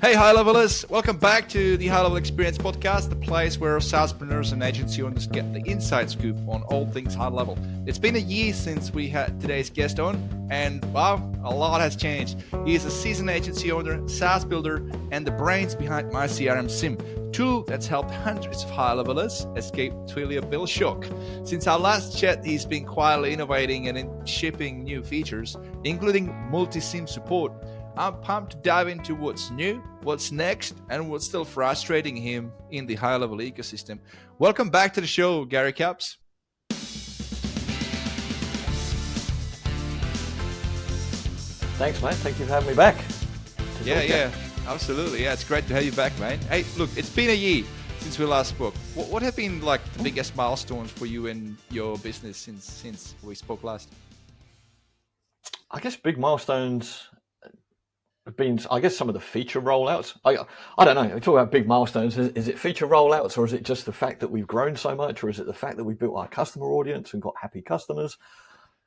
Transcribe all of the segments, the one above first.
Hey, high-levelers! Welcome back to the High Level Experience podcast, the place where salespreneurs and agency owners get the inside scoop on all things high level. It's been a year since we had today's guest on, and wow, a lot has changed. He is a seasoned agency owner, SaaS builder, and the brains behind MyCRMSIM, tool that's helped hundreds of high-levelers escape twilio bill shock. Since our last chat, he's been quietly innovating and shipping new features, including multi-SIM support. I'm pumped to dive into what's new, what's next, and what's still frustrating him in the high-level ecosystem. Welcome back to the show, Gary Caps. Thanks, mate. Thank you for having me back. Yeah, absolutely. Yeah, it's great to have you back, mate. Hey, look, it's been a year since we last spoke. What have been like the biggest milestones for you and your business since we spoke last? I guess big milestones have been, I guess, some of the feature rollouts. I don't know. We talk about big milestones. Is it feature rollouts, or is it just the fact that we've grown so much, or is it the fact that we built our customer audience and got happy customers?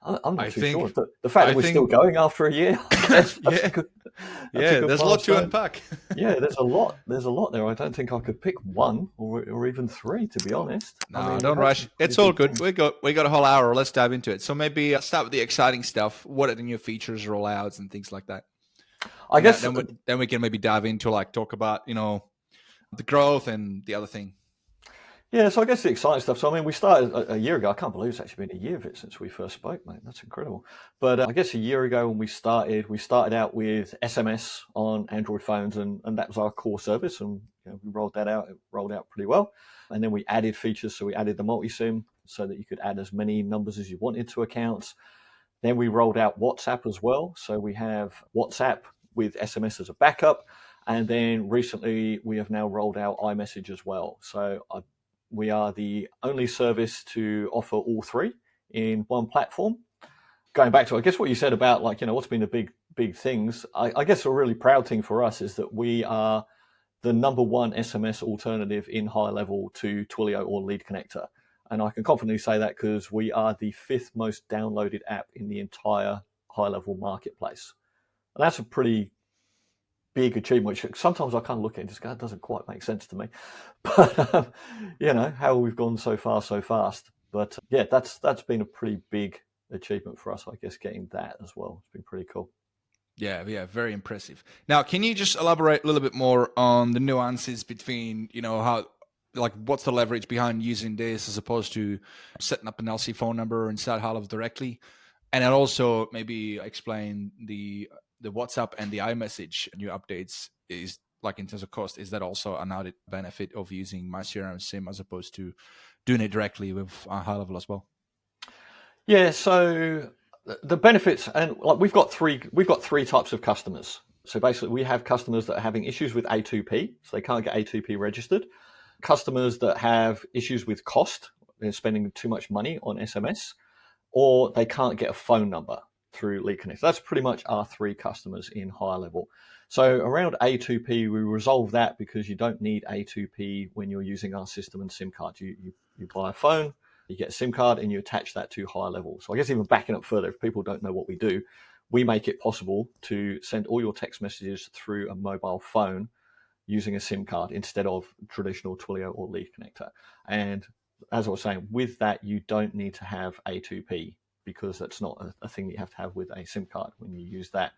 I'm not too sure. The fact that we're still going after a year, I guess, that's a good there's a lot to unpack. Yeah, there's a lot there. I don't think I could pick one or even three, to be honest. No, don't rush. It's all good. We got a whole hour. Let's dive into it. So maybe start with the exciting stuff. What are the new features, rollouts, and things like that? I guess then we can maybe dive into talk about the growth and the other thing. Yeah, so I guess the exciting stuff. So I mean, we started a year ago. I can't believe it's actually been a year of it since we first spoke, mate. That's incredible. But I guess a year ago when we started out with SMS on Android phones, and that was our core service, and we rolled that out. It rolled out pretty well, and then we added features. So we added the multi-SIM so that you could add as many numbers as you wanted to accounts. Then we rolled out WhatsApp as well. So we have WhatsApp with SMS as a backup, and then recently we have now rolled out iMessage as well. So we are the only service to offer all three in one platform. Going back to, I guess, what you said about what's been the big things, I guess a really proud thing for us is that we are the number one SMS alternative in high level to Twilio or Lead Connector. And I can confidently say that because we are the 5th most downloaded app in the entire high level marketplace. And that's a pretty big achievement, which sometimes I kind of look at it and just go, that doesn't quite make sense to me. But, how we've gone so far, so fast. But yeah, that's been a pretty big achievement for us, I guess, getting that as well. It's been pretty cool. Yeah, very impressive. Now, can you just elaborate a little bit more on the nuances between, how, what's the leverage behind using this as opposed to setting up an LC phone number inside HighLevel directly? And then also maybe explain the WhatsApp and the iMessage new updates is in terms of cost. Is that also an added benefit of using MyCRMSIM as opposed to doing it directly with HighLevel as well? Yeah. So the benefits, and we've got three types of customers. So basically, we have customers that are having issues with A2P, so they can't get A2P registered. Customers that have issues with cost, they're spending too much money on SMS, or they can't get a phone number through Lead Connect. That's pretty much our three customers in high level. So around A2P, we resolve that because you don't need A2P when you're using our system and SIM card. You buy a phone, you get a SIM card, and you attach that to high level. So I guess even backing up further, if people don't know what we do, we make it possible to send all your text messages through a mobile phone using a SIM card instead of traditional Twilio or Lead Connector. And as I was saying, with that, you don't need to have A2P because that's not a thing that you have to have with a SIM card when you use that.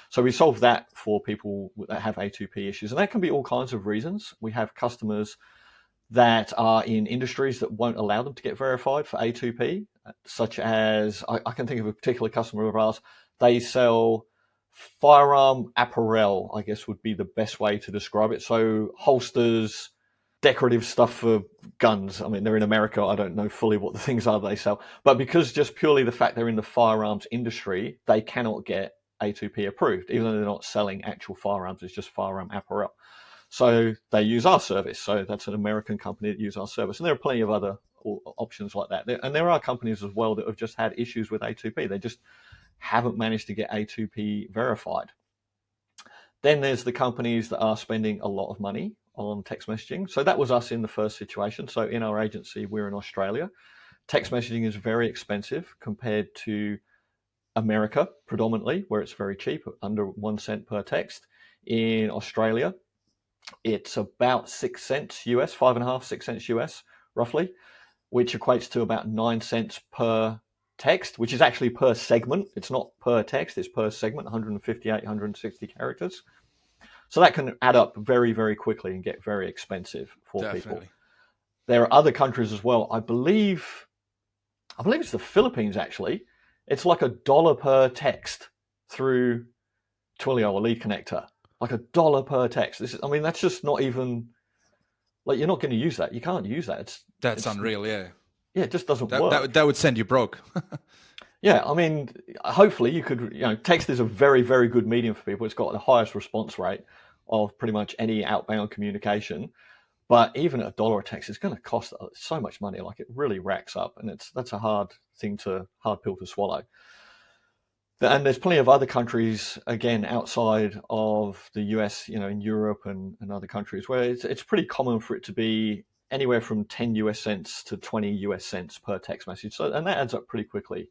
So we solve that for people that have A2P issues. And that can be all kinds of reasons. We have customers that are in industries that won't allow them to get verified for A2P, such as, I can think of a particular customer of ours. They sell firearm apparel, I guess would be the best way to describe it. So holsters, decorative stuff for guns. I mean, they're in America. I don't know fully what the things are they sell. But because just purely the fact they're in the firearms industry, they cannot get A2P approved, even though they're not selling actual firearms. It's just firearm apparel. So they use our service. So that's an American company that uses our service. And there are plenty of other options like that. And there are companies as well that have just had issues with A2P. They just haven't managed to get A2P verified. Then there's the companies that are spending a lot of money on text messaging. So that was us in the first situation. So in our agency, we're in Australia. Text messaging is very expensive compared to America, predominantly, where it's very cheap, under 1 cent per text. In Australia, it's about 6 cents US, 5.5, 6 cents US, roughly, which equates to about 9 cents per text, which is actually per segment. It's not per text, it's per segment, 158, 160 characters. So that can add up very, very quickly and get very expensive for people. There are other countries as well. I believe it's the Philippines, actually. It's like $1 per text through Twilio or Lead Connector. Like $1 per text. That's just not even, like, you're not going to use that. You can't use that. That's unreal, yeah. Yeah, it just doesn't work. That would send you broke. Yeah, hopefully you could, text is a very, very good medium for people. It's got the highest response rate of pretty much any outbound communication. But even at $1 a text, it's going to cost so much money. Like, it really racks up, and that's a hard pill to swallow. And there's plenty of other countries, again, outside of the US, in Europe and other countries, where it's pretty common for it to be anywhere from 10 US cents to 20 US cents per text message. So, and that adds up pretty quickly.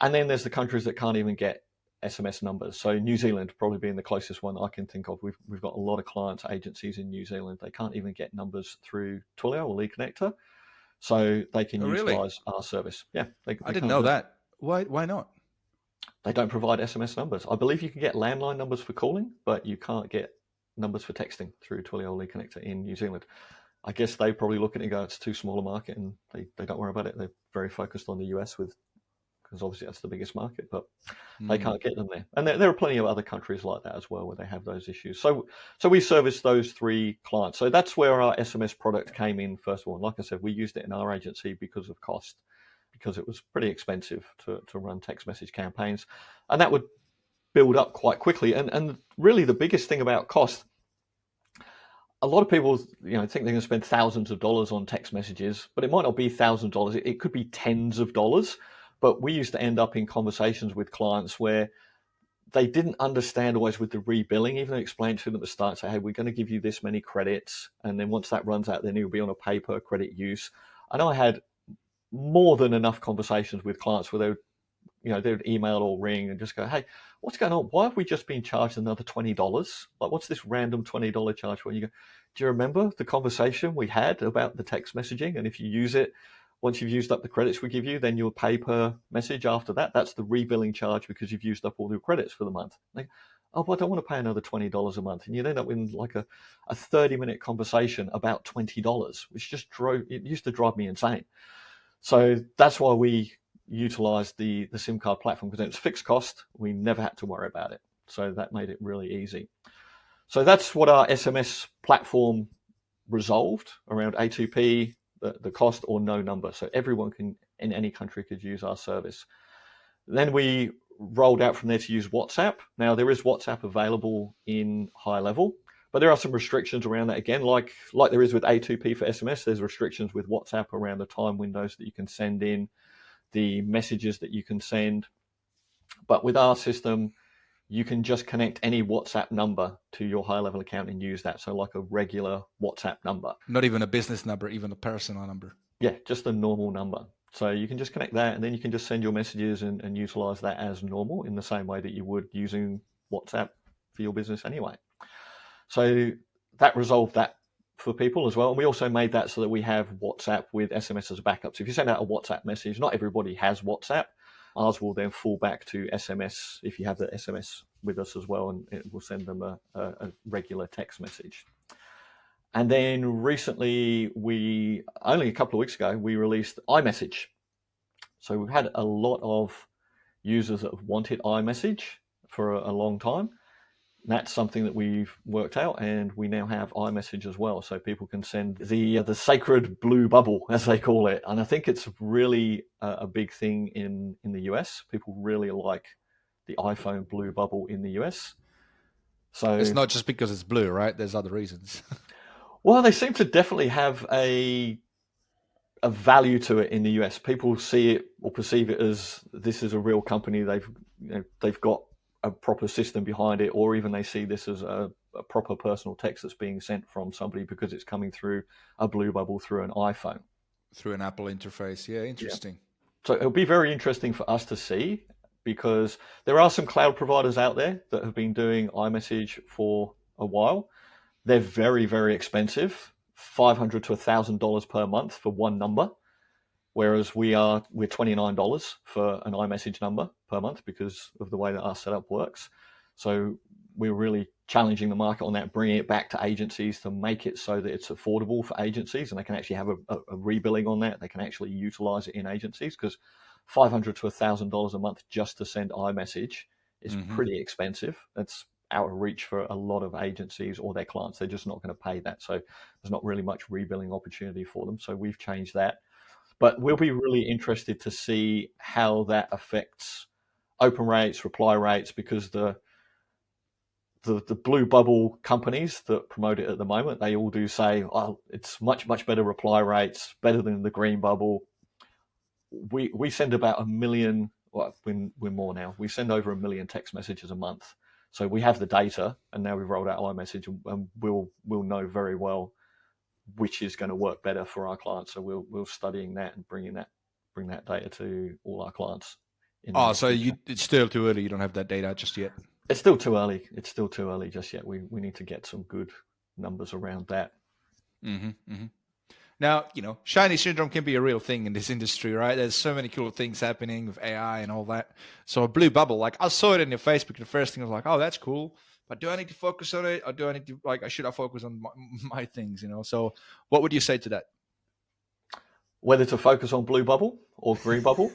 And then there's the countries that can't even get SMS numbers. So New Zealand probably being the closest one I can think of. We've got a lot of clients, agencies in New Zealand. They can't even get numbers through Twilio or Lead Connector, so they can utilize our service. Yeah, I didn't know that. Why not? They don't provide SMS numbers. I believe you can get landline numbers for calling, but you can't get numbers for texting through Twilio or Lead Connector in New Zealand. I guess they probably look at it and go, it's too small a market, and they don't worry about it. They're very focused on the US because obviously that's the biggest market, but they can't get them there. And there are plenty of other countries like that as well where they have those issues. So we service those three clients. So that's where our SMS product came in first of all. And like I said, we used it in our agency because of cost, because it was pretty expensive to run text message campaigns. And that would build up quite quickly. And really the biggest thing about cost, a lot of people think they're going to spend thousands of dollars on text messages, but it might not be thousands of dollars. It could be tens of dollars. But we used to end up in conversations with clients where they didn't understand always with the rebilling, even though I explained to them at the start, say, hey, we're going to give you this many credits. And then once that runs out, then you'll be on a pay per credit use. And I had more than enough conversations with clients where they would email or ring and just go, hey, what's going on? Why have we just been charged another $20? Like, what's this random $20 charge for? And you go, do you remember the conversation we had about the text messaging? And if you use it, once you've used up the credits we give you, then you'll pay per message after that. That's the rebilling charge because you've used up all your credits for the month. Like, oh, but I don't want to pay another $20 a month. And you'd end up in like a 30-minute conversation about $20, which it used to drive me insane. So that's why we utilized the SIM card platform, because it's fixed cost. We never had to worry about it. So that made it really easy. So that's what our SMS platform resolved around A2P, the cost or no number. So everyone in any country could use our service. Then we rolled out from there to use WhatsApp. Now there is WhatsApp available in HighLevel, but there are some restrictions around that again, like there is with A2P for SMS. There's restrictions with WhatsApp around the time windows that you can send in, the messages that you can send. But with our system, you can just connect any WhatsApp number to your HighLevel account and use that. So like a regular WhatsApp number. Not even a business number, even a personal number. Yeah, just a normal number. So you can just connect that, and then you can just send your messages and utilize that as normal in the same way that you would using WhatsApp for your business anyway. So that resolved that for people as well. And we also made that so that we have WhatsApp with SMS as a backup. So if you send out a WhatsApp message, not everybody has WhatsApp. Ours will then fall back to SMS if you have the SMS with us as well, and it will send them a regular text message. And then recently, only a couple of weeks ago, we released iMessage. So we've had a lot of users that have wanted iMessage for a long time. That's something that we've worked out, and we now have iMessage as well, so people can send the sacred blue bubble, as they call it. And I think it's really a big thing in the US. People really like the iPhone blue bubble in the US. So it's not just because it's blue, right? There's other reasons. Well, they seem to definitely have a value to it in the US. People see it or perceive it as this is a real company. They've got a proper system behind it, or even they see this as a proper personal text that's being sent from somebody because it's coming through a blue bubble through an iPhone. Through an Apple interface. Yeah, interesting. Yeah. So it'll be very interesting for us to see, because there are some cloud providers out there that have been doing iMessage for a while. They're very, very expensive, $500 to $1,000 per month for one number, whereas we're $29 for an iMessage number per month because of the way that our setup works. So we're really challenging the market on that, bringing it back to agencies to make it so that it's affordable for agencies and they can actually have a rebilling on that. They can actually utilize it in agencies, because $500 to $1,000 a month just to send iMessage is pretty expensive. That's out of reach for a lot of agencies or their clients. They're just not going to pay that. So there's not really much rebilling opportunity for them. So we've changed that. But we'll be really interested to see how that affects open rates, reply rates, because the blue bubble companies that promote it at the moment, they all do say, oh, it's much, much better reply rates, better than the green bubble. We send about 1 million, well, we're more now. We send over 1 million text messages a month. So we have the data, and now we've rolled out iMessage, and we'll know very well which is going to work better for our clients. So we're studying that and bring that data to all our clients. So it's still too early. You don't have that data just yet. It's still too early. It's still too early just yet. We need to get some good numbers around that. Now, shiny syndrome can be a real thing in this industry, right? There's so many cool things happening with AI and all that. So a blue bubble, like I saw it in your Facebook, the first thing I was like, oh, that's cool. But do I need to focus on it, or do I need to should I focus on my things? So what would you say to that? Whether to focus on blue bubble or green bubble?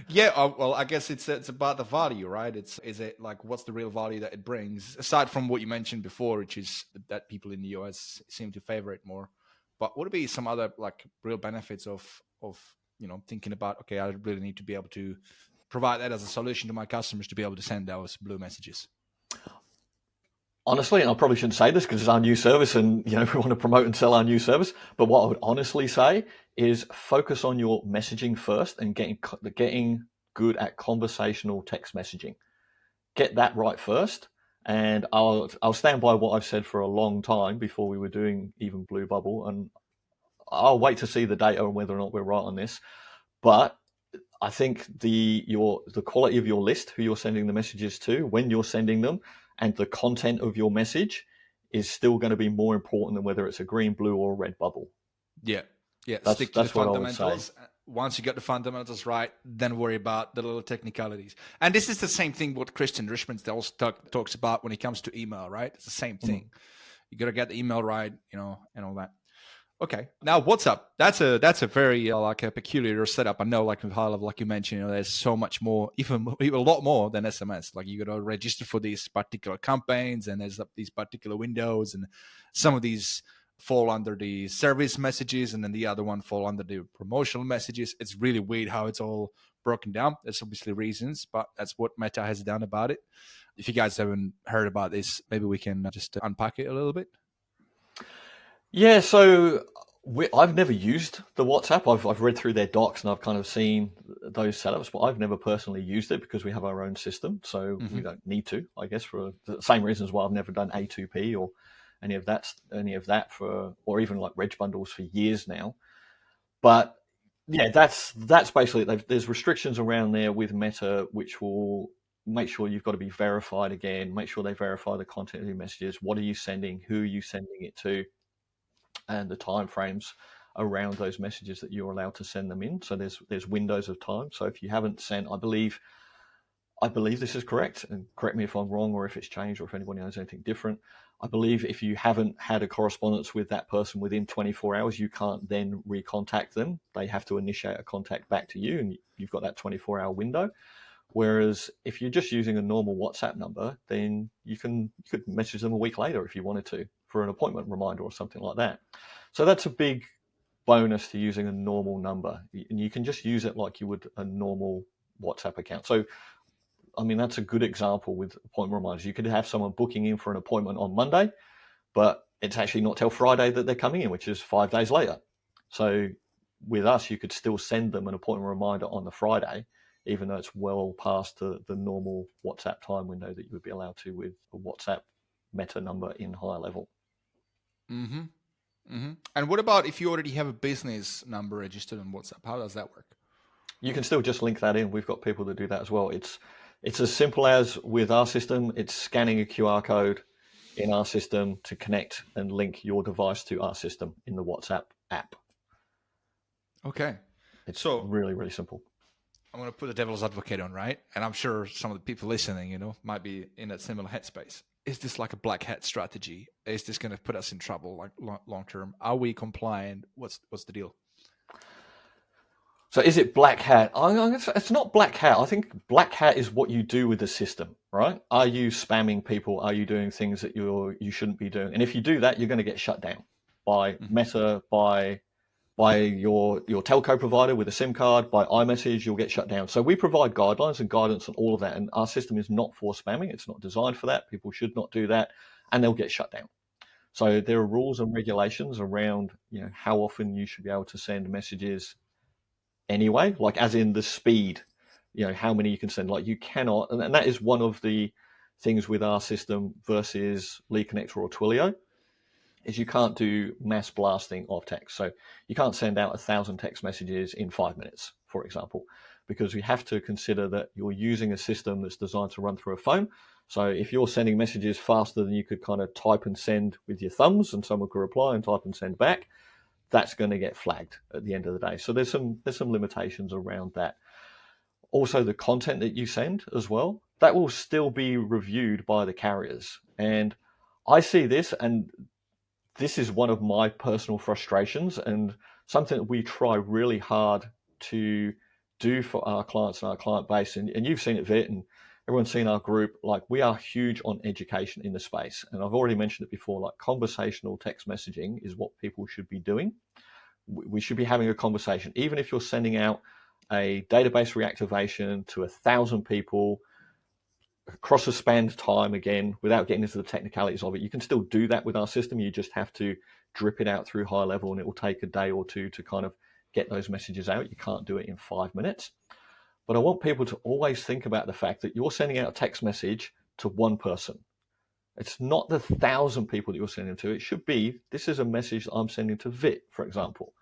Yeah, well, I guess it's about the value, right? Is it like, what's the real value that it brings, aside from what you mentioned before, which is that people in the US seem to favor it more. But would it be some other real benefits of thinking about, okay, I really need to be able to provide that as a solution to my customers to be able to send those blue messages? Honestly, and I probably shouldn't say this because it's our new service and we want to promote and sell our new service, but what I would honestly say is focus on your messaging first and getting good at conversational text messaging. Get that right first, and I'll stand by what I've said for a long time before we were doing even blue bubble, and I'll wait to see the data on whether or not we're right on this. But I think the quality of your list, who you're sending the messages to, when you're sending them, and the content of your message is still going to be more important than whether it's a green, blue, or a red bubble. Yeah. Stick to the fundamentals. Once you get the fundamentals right, then worry about the little technicalities. And this is the same thing what Christian Richmond also talks about when it comes to email, right? It's the same thing. You got to get the email right, and all that. Okay, now WhatsApp. That's a very a peculiar setup. I know, with HighLevel, like you mentioned, there's so much more, even a lot more than SMS. Like, you got to register for these particular campaigns, and there's these particular windows, and some of these fall under the service messages, and then the other one fall under the promotional messages. It's really weird how it's all broken down. There's obviously reasons, but that's what Meta has done about it. If you guys haven't heard about this, maybe we can just unpack it a little bit. Yeah, so I've never used the WhatsApp. I've read through their docs and I've kind of seen those setups, but I've never personally used it because we have our own system, so we don't need to, I guess, for the same reasons why I've never done A2P or any of that for, or even like reg bundles for years now. But yeah, that's basically it. There's restrictions around there with Meta, which will make sure you've got to be verified again, make sure they verify the content of your messages. What are you sending? Who are you sending it to? And the timeframes around those messages that you're allowed to send them in. So there's windows of time. So if you haven't sent, I believe this is correct, and correct me if I'm wrong or if it's changed or if anybody knows anything different. I believe if you haven't had a correspondence with that person within 24 hours, you can't then recontact them. They have to initiate a contact back to you, and you've got that 24-hour window. Whereas if you're just using a normal WhatsApp number, then you could message them a week later if you wanted to for an appointment reminder or something like that. So that's a big bonus to using a normal number. And you can just use it like you would a normal WhatsApp account. So, I mean, that's a good example with appointment reminders. You could have someone booking in for an appointment on Monday, but it's actually not till Friday that they're coming in, which is 5 days later. So with us, you could still send them an appointment reminder on the Friday, even though it's well past the normal WhatsApp time window that you would be allowed to with a WhatsApp Meta number in HighLevel. And what about if you already have a business number registered on WhatsApp? How does that work? You can still just link that in. We've got people that do that as well. It's It's as simple as with our system, it's scanning a QR code in our system to connect and link your device to our system in the WhatsApp app. Okay. It's So really, really simple. I'm going to put the devil's advocate on, right? And I'm sure some of the people listening, might be in that similar headspace. Is this like a black hat strategy? Is this going to put us in trouble, like long term? Are we compliant? What's the deal? So is it black hat? It's not black hat. I think black hat is what you do with the system, right? Are you spamming people? Are you doing things that you shouldn't be doing? And if you do that, you're going to get shut down by Meta, by your telco provider with a SIM card, by iMessage. You'll get shut down. So we provide guidelines and guidance on all of that, and our system is not for spamming. It's not designed for that. People should not do that, and they'll get shut down. So there are rules and regulations around how often you should be able to send messages anyway, like as in the speed, how many you can send. Like you cannot, and that is one of the things with our system versus Lead Connector or Twilio, is you can't do mass blasting of text. So you can't send out 1,000 text messages in 5 minutes, for example, because we have to consider that you're using a system that's designed to run through a phone. So if you're sending messages faster than you could kind of type and send with your thumbs, and someone could reply and type and send back, that's going to get flagged at the end of the day. So there's some limitations around that. Also, the content that you send as well, that will still be reviewed by the carriers. And I see this, and this is one of my personal frustrations and something that we try really hard to do for our clients and our client base. And you've seen it, Vit, and everyone's seen our group. Like, we are huge on education in the space. And I've already mentioned it before, like conversational text messaging is what people should be doing. We should be having a conversation. Even if you're sending out a database reactivation to 1,000 people across a span of time, again, without getting into the technicalities of it, you can still do that with our system. You just have to drip it out through HighLevel, and it will take a day or two to kind of get those messages out. You can't do it in 5 minutes. But I want people to always think about the fact that you're sending out a text message to one person. It's not the 1,000 people that you're sending to. It should be, this is a message that I'm sending to Vit, for example.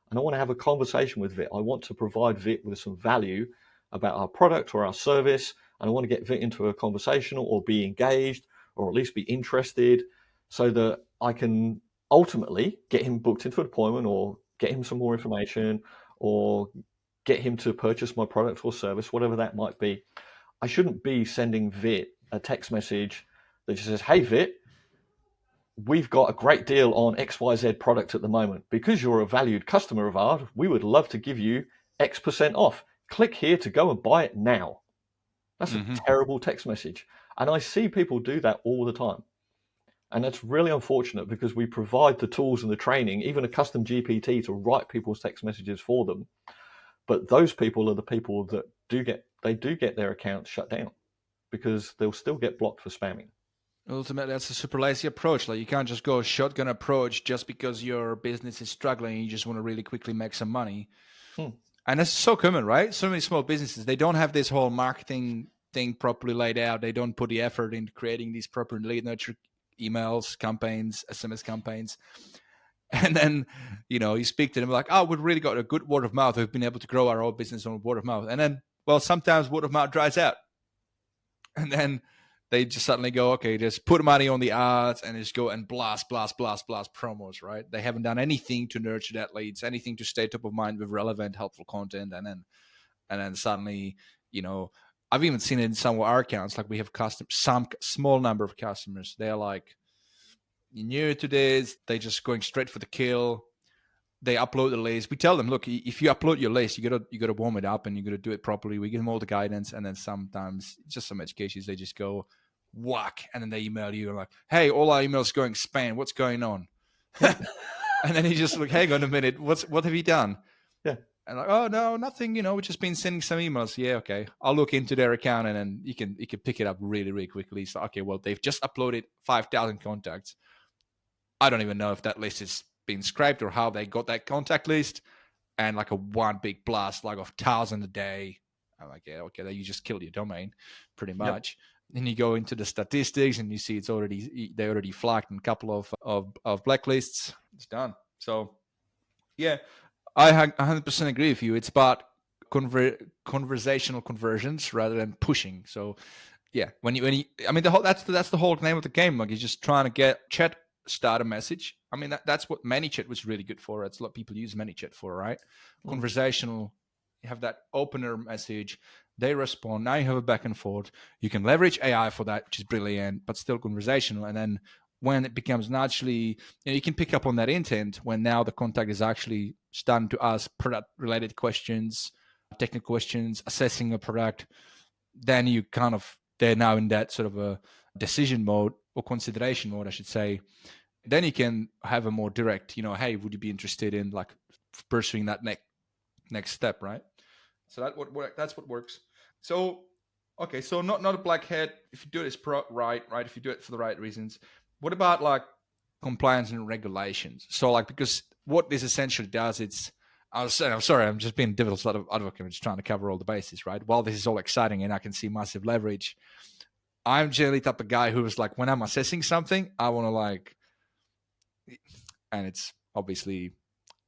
And I want to have a conversation with Vit. I want to provide Vit with some value about our product or our service. And I want to get Vit into a conversational or be engaged or at least be interested, so that I can ultimately get him booked into an appointment or get him some more information or get him to purchase my product or service, whatever that might be. I shouldn't be sending Vit a text message that just says, hey, Vit, we've got a great deal on XYZ product at the moment. Because you're a valued customer of ours, we would love to give you X% off. Click here to go and buy it now. That's a terrible text message. And I see people do that all the time. And that's really unfortunate, because we provide the tools and the training, even a custom GPT, to write people's text messages for them. But those people are the people that do get their accounts shut down, because they'll still get blocked for spamming. Ultimately, that's a super lazy approach. Like, you can't just go shotgun approach just because your business is struggling and you just want to really quickly make some money. And that's so common, right? So many small businesses, they don't have this whole marketing thing properly laid out. They don't put the effort into creating these proper lead nurture emails, campaigns, SMS campaigns. And then, you speak to them like, oh, we've really got a good word of mouth. We've been able to grow our own business on word of mouth. And then, well, sometimes word of mouth dries out. And then they just suddenly go, okay, just put money on the ads and just go and blast promos, right? They haven't done anything to nurture that leads, anything to stay top of mind with relevant, helpful content. And then suddenly, I've even seen it in some of our accounts. Like, we have some small number of customers. They're like new to this. They're just going straight for the kill. They upload the list. We tell them, look, if you upload your list, you gotta warm it up and you gotta do it properly. We give them all the guidance, and then sometimes, just some edge cases, they just go whack, and then they email you and like, hey, all our emails going spam. What's going on? And then you just look, hang on a minute, what have you done? Yeah. And like, oh no, nothing. We've just been sending some emails. Yeah, okay. I'll look into their account, and then you can pick it up really, really quickly. So, okay, well, they've just uploaded 5,000 contacts. I don't even know if that list is been scraped or how they got that contact list, and like a one big blast like of 1,000 a day. I'm like, yeah, okay, you just killed your domain pretty much. Yep. Then you go into the statistics and you see they already flagged in a couple of blacklists. It's done. So yeah, I 100% agree with you. It's about conversational conversions rather than pushing. So yeah, when you I mean that's the whole name of the game. Like, you're just trying to get chat start a message. I mean that's what ManyChat was really good for. That's a lot of people use ManyChat for, right? Conversational, you have that opener message, they respond, now you have a back and forth. You can leverage AI for that, which is brilliant, but still conversational. And then when it becomes naturally, you can pick up on that intent when now the contact is actually starting to ask product related questions, technical questions, assessing a product. Then they're now in that sort of a decision mode, or consideration mode, I should say. Then you can have a more direct, hey, would you be interested in like pursuing that next step, right? So that's what works. So okay, so not a black hat if you do this right, if you do it for the right reasons. What about like compliance and regulations? So like, because what this essentially does, I'm sorry, I'm just being devil's advocate. I'm just trying to cover all the bases, right? While this is all exciting and I can see massive leverage, I'm generally the type of guy who is like, when I'm assessing something, I want to like, and it's obviously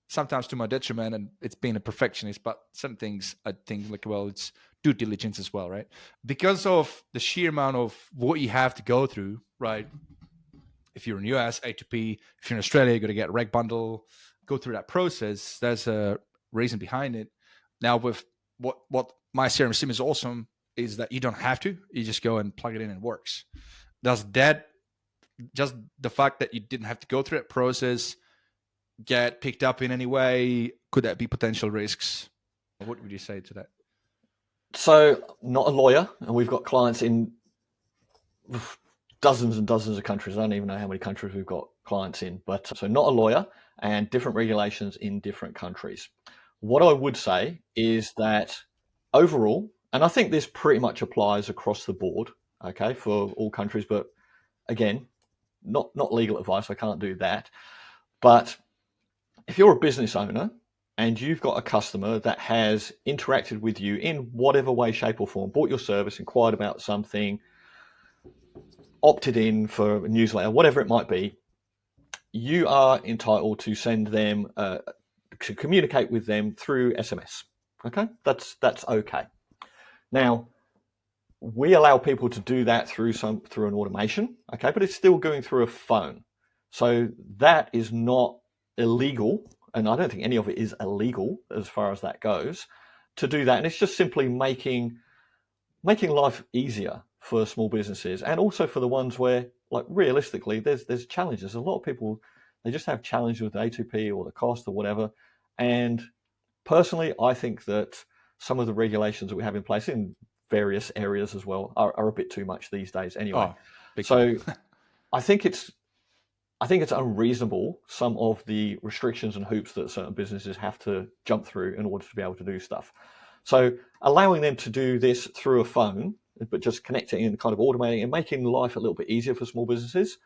sometimes to my detriment, and it's being a perfectionist, but some things I think like, well, it's due diligence as well, right? Because of the sheer amount of what you have to go through, right? If you're in US, A2P, if you're in Australia, you got to get reg bundle, go through that process. There's a reason behind it. Now with what MyCRMSIM is awesome is that you don't have to, you just go and plug it in and it works. Does that, just the fact that you didn't have to go through that process, get picked up in any way? Could that be potential risks? What would you say to that? So, not a lawyer, and we've got clients in dozens and dozens of countries. I don't even know how many countries we've got clients in, but so not a lawyer, and different regulations in different countries. What I would say is that overall, and I think this pretty much applies across the board, okay, for all countries, but again, not legal advice, I can't do that. But if you're a business owner and you've got a customer that has interacted with you in whatever way, shape or form, bought your service, inquired about something, opted in for a newsletter, whatever it might be, you are entitled to send them, to communicate with them through SMS. Okay, that's okay. Now, we allow people to do that through an automation, okay, but it's still going through a phone. So that is not illegal, and I don't think any of it is illegal as far as that goes, to do that. And it's just simply making life easier for small businesses, and also for the ones where, like, realistically, there's challenges. A lot of people, they just have challenges with A2P or the cost or whatever. And personally, I think that some of the regulations that we have in place in various areas as well are a bit too much these days anyway. So I think it's unreasonable, some of the restrictions and hoops that certain businesses have to jump through in order to be able to do stuff. So allowing them to do this through a phone, but just connecting and kind of automating and making life a little bit easier for small businesses,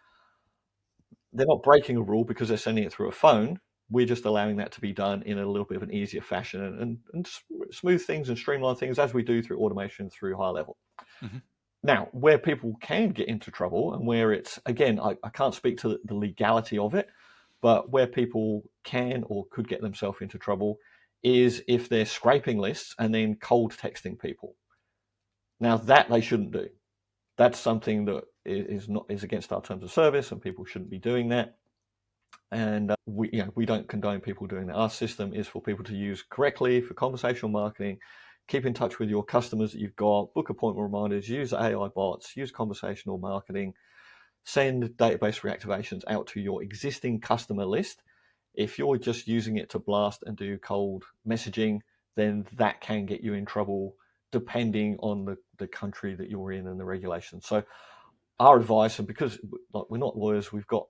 they're not breaking a rule because they're sending it through a phone. We're just allowing that to be done in a little bit of an easier fashion and smooth things and streamline things as we do through automation through HighLevel. Mm-hmm. Now, where people can get into trouble and where it's, again, I can't speak to the legality of it, but where people can or could get themselves into trouble is if they're scraping lists and then cold texting people. Now, that they shouldn't do. That's something that is against our terms of service, and people shouldn't be doing that. And we don't condone people doing that. Our system is for people to use correctly for conversational marketing. Keep in touch with your customers that you've got, book appointment reminders, use AI bots, use conversational marketing, send database reactivations out to your existing customer list. If you're just using it to blast and do cold messaging, then that can get you in trouble depending on the country that you're in and the regulations. So our advice, and because we're not lawyers, we've got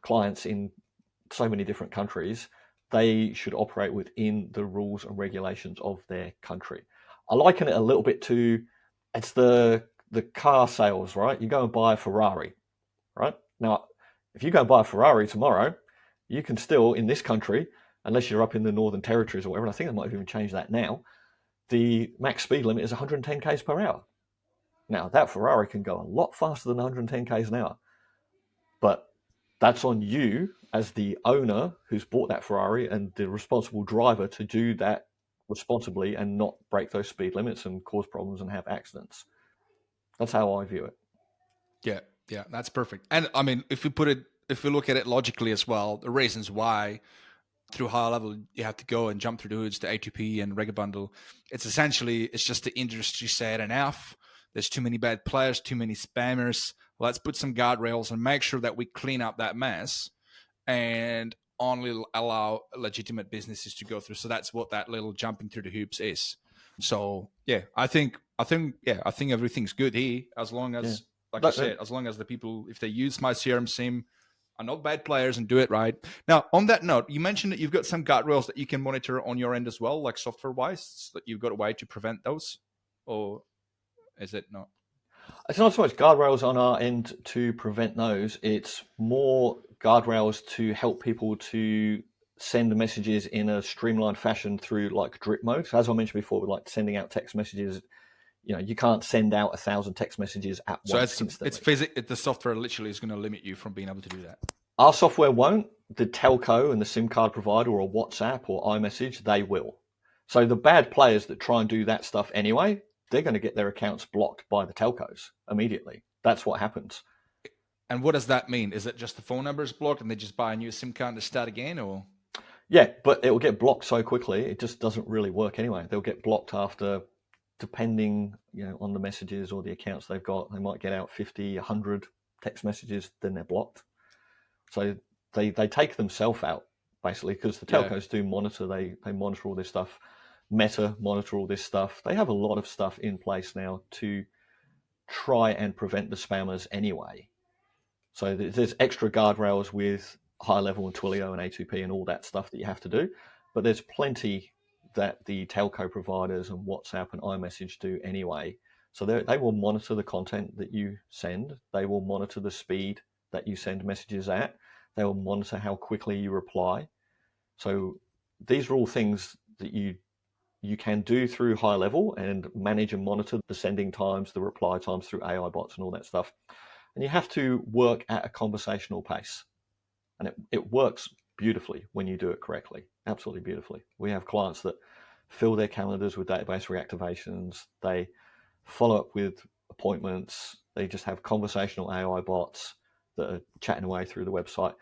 clients in so many different countries, they should operate within the rules and regulations of their country. I liken it a little bit to, it's the car sales, right? You go and buy a Ferrari, right? Now, if you go and buy a Ferrari tomorrow, you can still, in this country, unless you're up in the Northern Territories or whatever, and I think they might have even changed that now, the max speed limit is 110 k's per hour. Now, that Ferrari can go a lot faster than 110 k's an hour, but that's on you as the owner who's bought that Ferrari and the responsible driver to do that responsibly and not break those speed limits and cause problems and have accidents. That's how I view it. Yeah, that's perfect. And I mean, if we look at it logically as well, the reasons why through HighLevel you have to go and jump through the hoods to A2P and Rega Bundle, it's just the industry said enough. There's too many bad players, too many spammers. Let's put some guardrails and make sure that we clean up that mess and only allow legitimate businesses to go through. So that's what that little jumping through the hoops is. So yeah, I think everything's good here as long as, like you said, as long as the people, if they use MyCRMSIM, are not bad players and do it right. Now, on that note, you mentioned that you've got some guardrails that you can monitor on your end as well, like software-wise, so that you've got a way to prevent those, or is it not? It's not so much guardrails on our end to prevent those. It's more guardrails to help people to send messages in a streamlined fashion through like drip mode. So as I mentioned before, with like sending out text messages, you can't send out 1,000 text messages at once instantly. The software literally is going to limit you from being able to do that. Our software won't. The telco and the SIM card provider or WhatsApp or iMessage, they will. So the bad players that try and do that stuff anyway, they're going to get their accounts blocked by the telcos immediately. That's what happens. And what does that mean? Is it just the phone number is blocked and they just buy a new SIM card to start again, or? Yeah, but it will get blocked so quickly, it just doesn't really work anyway. They'll get blocked after, depending on the messages or the accounts they've got, they might get out 50, 100 text messages, then they're blocked. So they take themselves out, basically, because the telcos do monitor, they monitor all this stuff. Meta monitor all this stuff. They have a lot of stuff in place now to try and prevent the spammers anyway. So there's extra guardrails with HighLevel and Twilio and A2P and all that stuff that you have to do. But there's plenty that the telco providers and WhatsApp and iMessage do anyway. So they will monitor the content that you send. They will monitor the speed that you send messages at. They will monitor how quickly you reply. So these are all things that you can do through HighLevel and manage and monitor the sending times, the reply times through AI bots and all that stuff. And you have to work at a conversational pace. And it works beautifully when you do it correctly, absolutely beautifully. We have clients that fill their calendars with database reactivations. They follow up with appointments. They just have conversational AI bots that are chatting away through the website.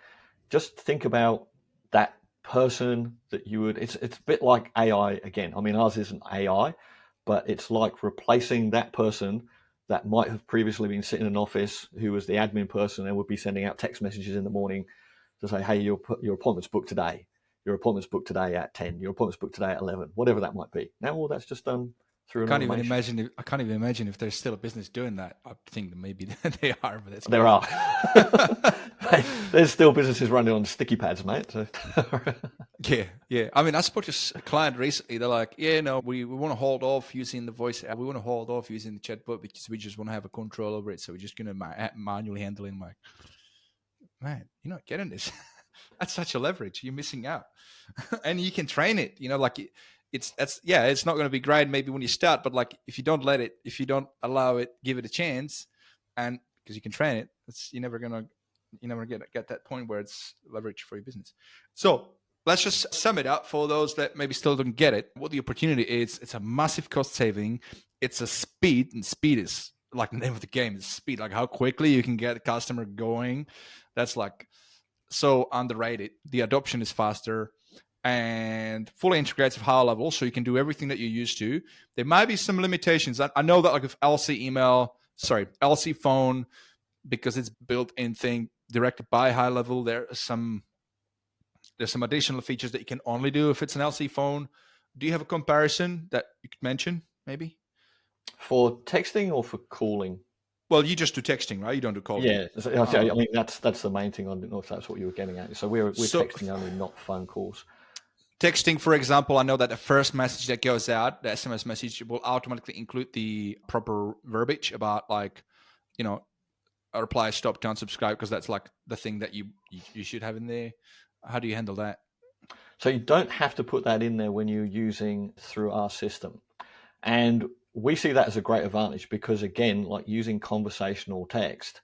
Just think about that person that you would, it's a bit like AI again. I mean, ours isn't AI, but it's like replacing that person that might have previously been sitting in an office who was the admin person and would be sending out text messages in the morning to say, hey, your appointment's booked today. Your appointment's booked today at 10. Your appointment's booked today at 11, whatever that might be. Now all that's just done through an automation. I can't even imagine if there's still a business doing that. I think that maybe they are, but that's there are. There's still businesses running on sticky pads, mate. So. Yeah. I mean, I spoke to a client recently. They're like, we want to hold off using the voice app. We want to hold off using the chatbot because we just want to have a control over it. So we're just going to manually handle it. Like, man, you're not getting this. That's such a leverage. You're missing out. And you can train it, it's not going to be great maybe when you start, but like if you don't allow it, give it a chance, and because you can train it, you're never gonna get that point where it's leverage for your business. So let's just sum it up for those that maybe still don't get it. What the opportunity is, it's a massive cost saving. It's a speed, and speed is like the name of the game. Is speed, like how quickly you can get a customer going. That's like so underrated. The adoption is faster and fully integrates with HighLevel, so you can do everything that you're used to. There might be some limitations. I know that like with LC phone, because it's built-in thing directed by HighLevel, there's some additional features that you can only do if it's an LC phone. Do you have a comparison that you could mention, maybe? For texting or for calling? Well, you just do texting, right? You don't do calling. Yeah, I mean that's the main thing. I didn't know if that's what you were getting at. So we're texting only, not phone calls. Texting, for example, I know that the first message that goes out, the SMS message, will automatically include the proper verbiage about like, a reply, stop, don't subscribe, because that's like the thing that you should have in there. How do you handle that? So you don't have to put that in there when you're using through our system. And we see that as a great advantage because, again, like using conversational text,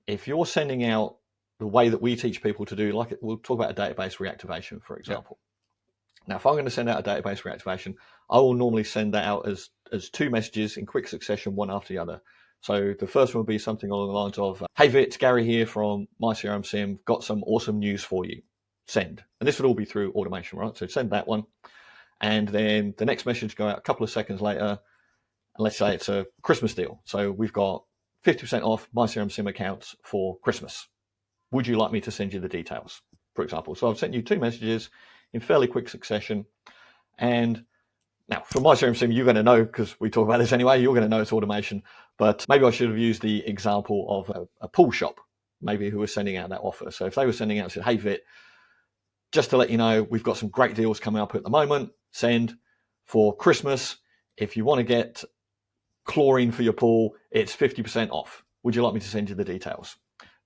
if you're sending out the way that we teach people to do, like we'll talk about a database reactivation, for example. Now, if I'm going to send out a database reactivation, I will normally send that out as 2 messages in quick succession, one after the other. So the first one will be something along the lines of, hey Vit, it's Gary here from MyCRMSIM, got some awesome news for you. Send. And this would all be through automation, right? So send that one. And then the next message go out a couple of seconds later. And let's say it's a Christmas deal. So we've got 50% off MyCRMSIM accounts for Christmas. Would you like me to send you the details, for example? So I've sent you 2 messages in fairly quick succession. And now for MyCRMSIM, you're going to know, because we talk about this anyway, you're going to know it's automation. But maybe I should have used the example of a pool shop, maybe, who was sending out that offer. So if they were sending out and said, hey Vit, just to let you know, we've got some great deals coming up at the moment. Send for Christmas. If you want to get chlorine for your pool, it's 50% off. Would you like me to send you the details?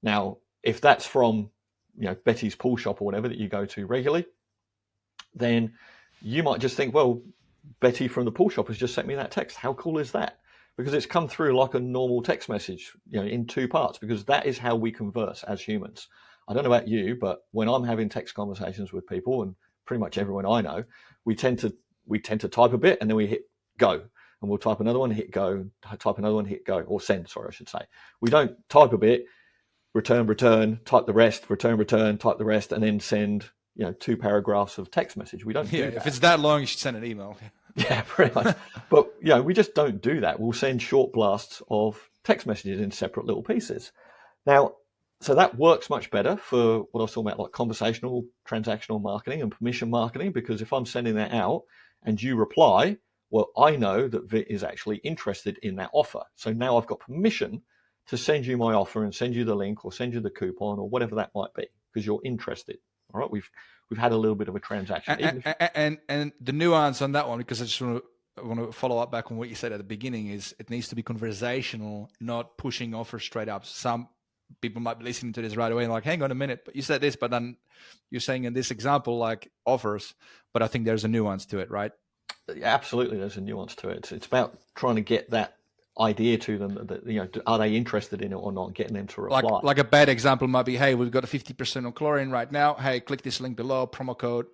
Now, if that's from Betty's pool shop or whatever that you go to regularly, then you might just think, well, Betty from the pool shop has just sent me that text. How cool is that? Because it's come through like a normal text message, in 2 parts, because that is how we converse as humans. I don't know about you, but when I'm having text conversations with people, and pretty much everyone I know, we tend to type a bit and then we hit go, and we'll type another one, hit go, type another one, hit go, or send, sorry, I should say. We don't type a bit, return, type the rest, return, type the rest, and then send 2 paragraphs of text message. We don't do that. If it's that long, you should send an email. Yeah, pretty much. But we just don't do that. We'll send short blasts of text messages in separate little pieces. Now, so that works much better for what I was talking about, like conversational, transactional marketing and permission marketing, because if I'm sending that out and you reply, well, I know that Vit is actually interested in that offer. So now I've got permission to send you my offer and send you the link or send you the coupon or whatever that might be, because you're interested. All right, we've had a little bit of a transaction. And the nuance on that one, because I just want to follow up back on what you said at the beginning, is it needs to be conversational, not pushing offers straight up. Some people might be listening to this right away and like, hang on a minute, but you said this, but then you're saying in this example like offers, but I think there's a nuance to it, right? Absolutely, there's a nuance to it. It's about trying to get that idea to them that, are they interested in it or not, getting them to reply. Like a bad example might be, hey, we've got a 50% on chlorine right now. Hey, click this link below, promo code.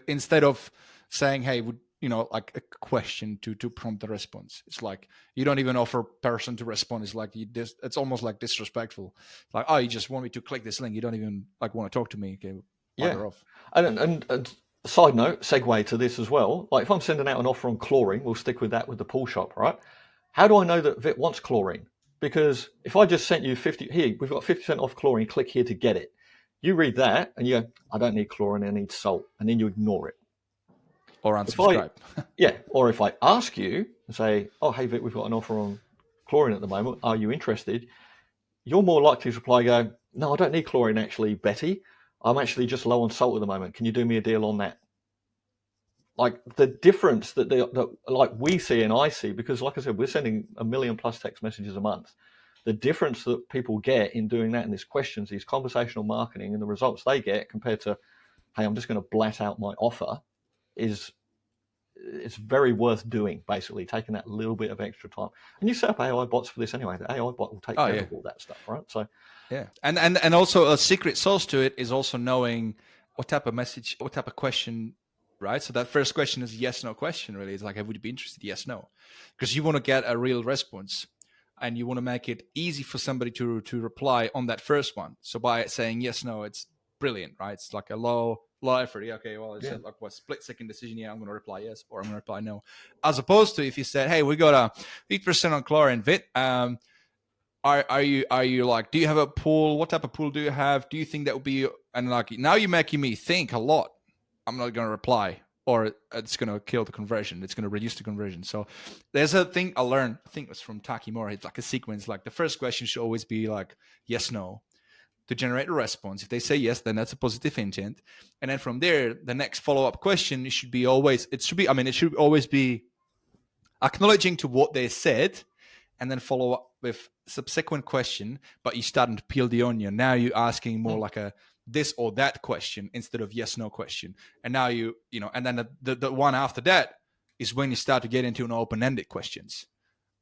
Instead of saying, hey, like a question to prompt the response. It's like you don't even offer person to respond. It's like it's almost like disrespectful. Like, oh, you just want me to click this link. You don't even like want to talk to me. Okay, yeah. Off. And side note, segue to this as well. Like if I'm sending out an offer on chlorine, we'll stick with that with the pool shop, right? How do I know that Vit wants chlorine? Because if I just sent you 50, here, we've got 50% off chlorine, click here to get it. You read that and you go, I don't need chlorine, I need salt. And then you ignore it. Or unsubscribe. Or if I ask you and say, oh, hey, Vit, we've got an offer on chlorine at the moment. Are you interested? You're more likely to reply, go, no, I don't need chlorine actually, Betty. I'm actually just low on salt at the moment. Can you do me a deal on that? Like the difference that like we see and I see, because like I said, we're sending 1 million plus text messages a month. The difference that people get in doing that in these questions, these conversational marketing, and the results they get compared to, hey, I'm just going to blast out my offer, it's very worth doing, basically, taking that little bit of extra time. And you set up AI bots for this anyway. The AI bot will take care of all that stuff, right? So, yeah. And also a secret sauce to it is also knowing what type of message, what type of question, right? So that first question is a yes, no question, really. It's like, hey, would you be interested? Yes, no. Because you want to get a real response and you want to make it easy for somebody to reply on that first one. So by saying yes, no, it's brilliant, right? It's like a low effort. Okay, well, it's like what split-second decision. Yeah, I'm going to reply yes, or I'm going to reply no. As opposed to if you said, hey, we got a 8% on chlorine, Vit. Are you like, do you have a pool? What type of pool do you have? Do you think that would be, and like, now you're making me think a lot. I'm not going to reply, or it's going to kill the conversion. It's going to reduce the conversion. So there's a thing I learned, I think it was from Taki Mori. It's like a sequence. Like the first question should always be like, yes, no, to generate a response. If they say yes, then that's a positive intent. And then from there, the next follow-up question should always be acknowledging to what they said, and then follow up with subsequent question, but you're starting to peel the onion. Now you're asking more like a this or that question instead of yes, no question. And now and then the one after that is when you start to get into an open-ended questions.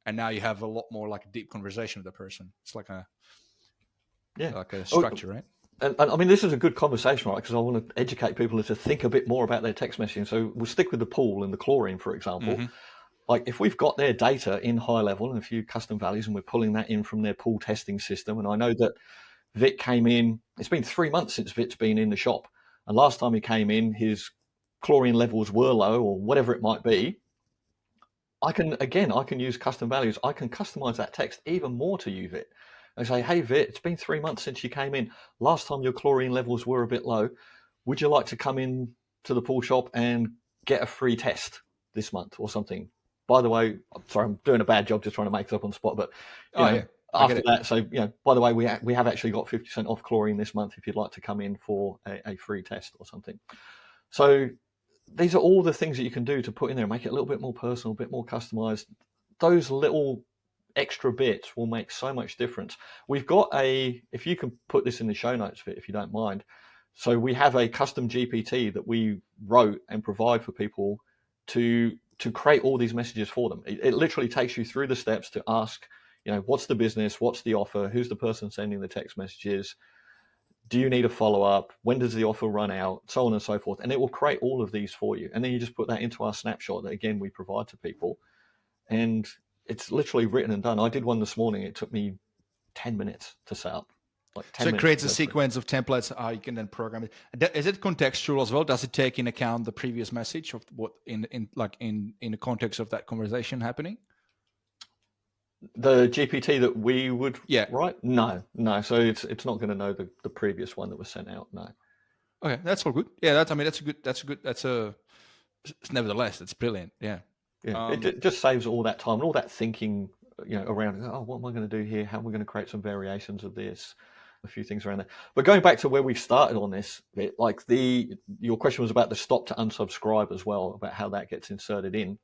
And now you have a lot more like a deep conversation with the person. It's like a structure, right? And I mean, this is a good conversation, right? Because I want to educate people to think a bit more about their text messaging. So we'll stick with the pool and the chlorine, for example. Mm-hmm. Like if we've got their data in HighLevel and a few custom values, and we're pulling that in from their pool testing system, and I know that Vit came in, it's been 3 months since Vit's been in the shop. And last time he came in, his chlorine levels were low or whatever it might be. I can use custom values. I can customize that text even more to you, Vit. And say, hey, Vit, it's been 3 months since you came in. Last time your chlorine levels were a bit low. Would you like to come in to the pool shop and get a free test this month or something? By the way, I'm sorry, I'm doing a bad job just trying to make it up on the spot, but after that, so by the way, we have actually got 50% off chlorine this month if you'd like to come in for a free test or something. So these are all the things that you can do to put in there, make it a little bit more personal, a bit more customized. Those little extra bits will make so much difference. We've got if you can put this in the show notes, if you don't mind. So we have a custom GPT that we wrote and provide for people to create all these messages for them. It literally takes you through the steps to ask, what's the business? What's the offer? Who's the person sending the text messages? Do you need a follow-up? When does the offer run out? So on and so forth. And it will create all of these for you. And then you just put that into our snapshot that, again, we provide to people. And it's literally written and done. I did one this morning. It took me 10 minutes to set up. So it creates a sequence of templates you can then program it. Is it contextual as well? Does it take in account the previous message of what in the context of that conversation happening? The GPT that we would write? No. So it's not going to know the previous one that was sent out. No. Okay, that's all good. Yeah, nevertheless, it's brilliant. Yeah. It just saves all that time and all that thinking, around, what am I going to do here? How am I going to create some variations of this? A few things around there. But going back to where we started on this, your question was about the stop to unsubscribe as well, about how that gets inserted in.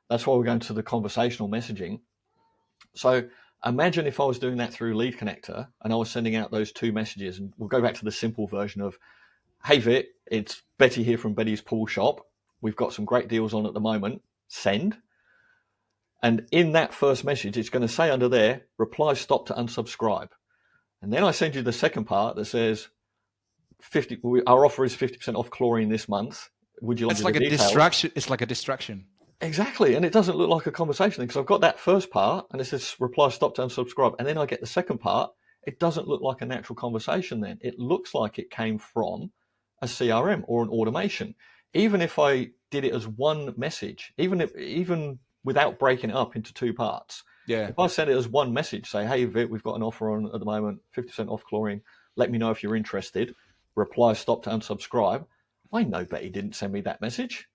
That's why we're going to the conversational messaging. So imagine if I was doing that through Lead Connector and I was sending out those 2 messages, and we'll go back to the simple version of, hey Vit, it's Betty here from Betty's Pool Shop. We've got some great deals on at the moment. Send. And in that first message, it's going to say under there, reply stop to unsubscribe. And then I send you the second part that says, our offer is 50% off chlorine this month. Would you like to see distraction? It's like a distraction. Exactly. And it doesn't look like a conversation because I've got that first part and it says reply stop to unsubscribe. And then I get the second part. It doesn't look like a natural conversation then. It looks like it came from a CRM or an automation. Even if I did it as one message, even without breaking it up into 2 parts. Yeah. If I send it as one message, say, hey, Vit, we've got an offer on at the moment, 50% off chlorine. Let me know if you're interested. Reply stop to unsubscribe. I know Betty didn't send me that message.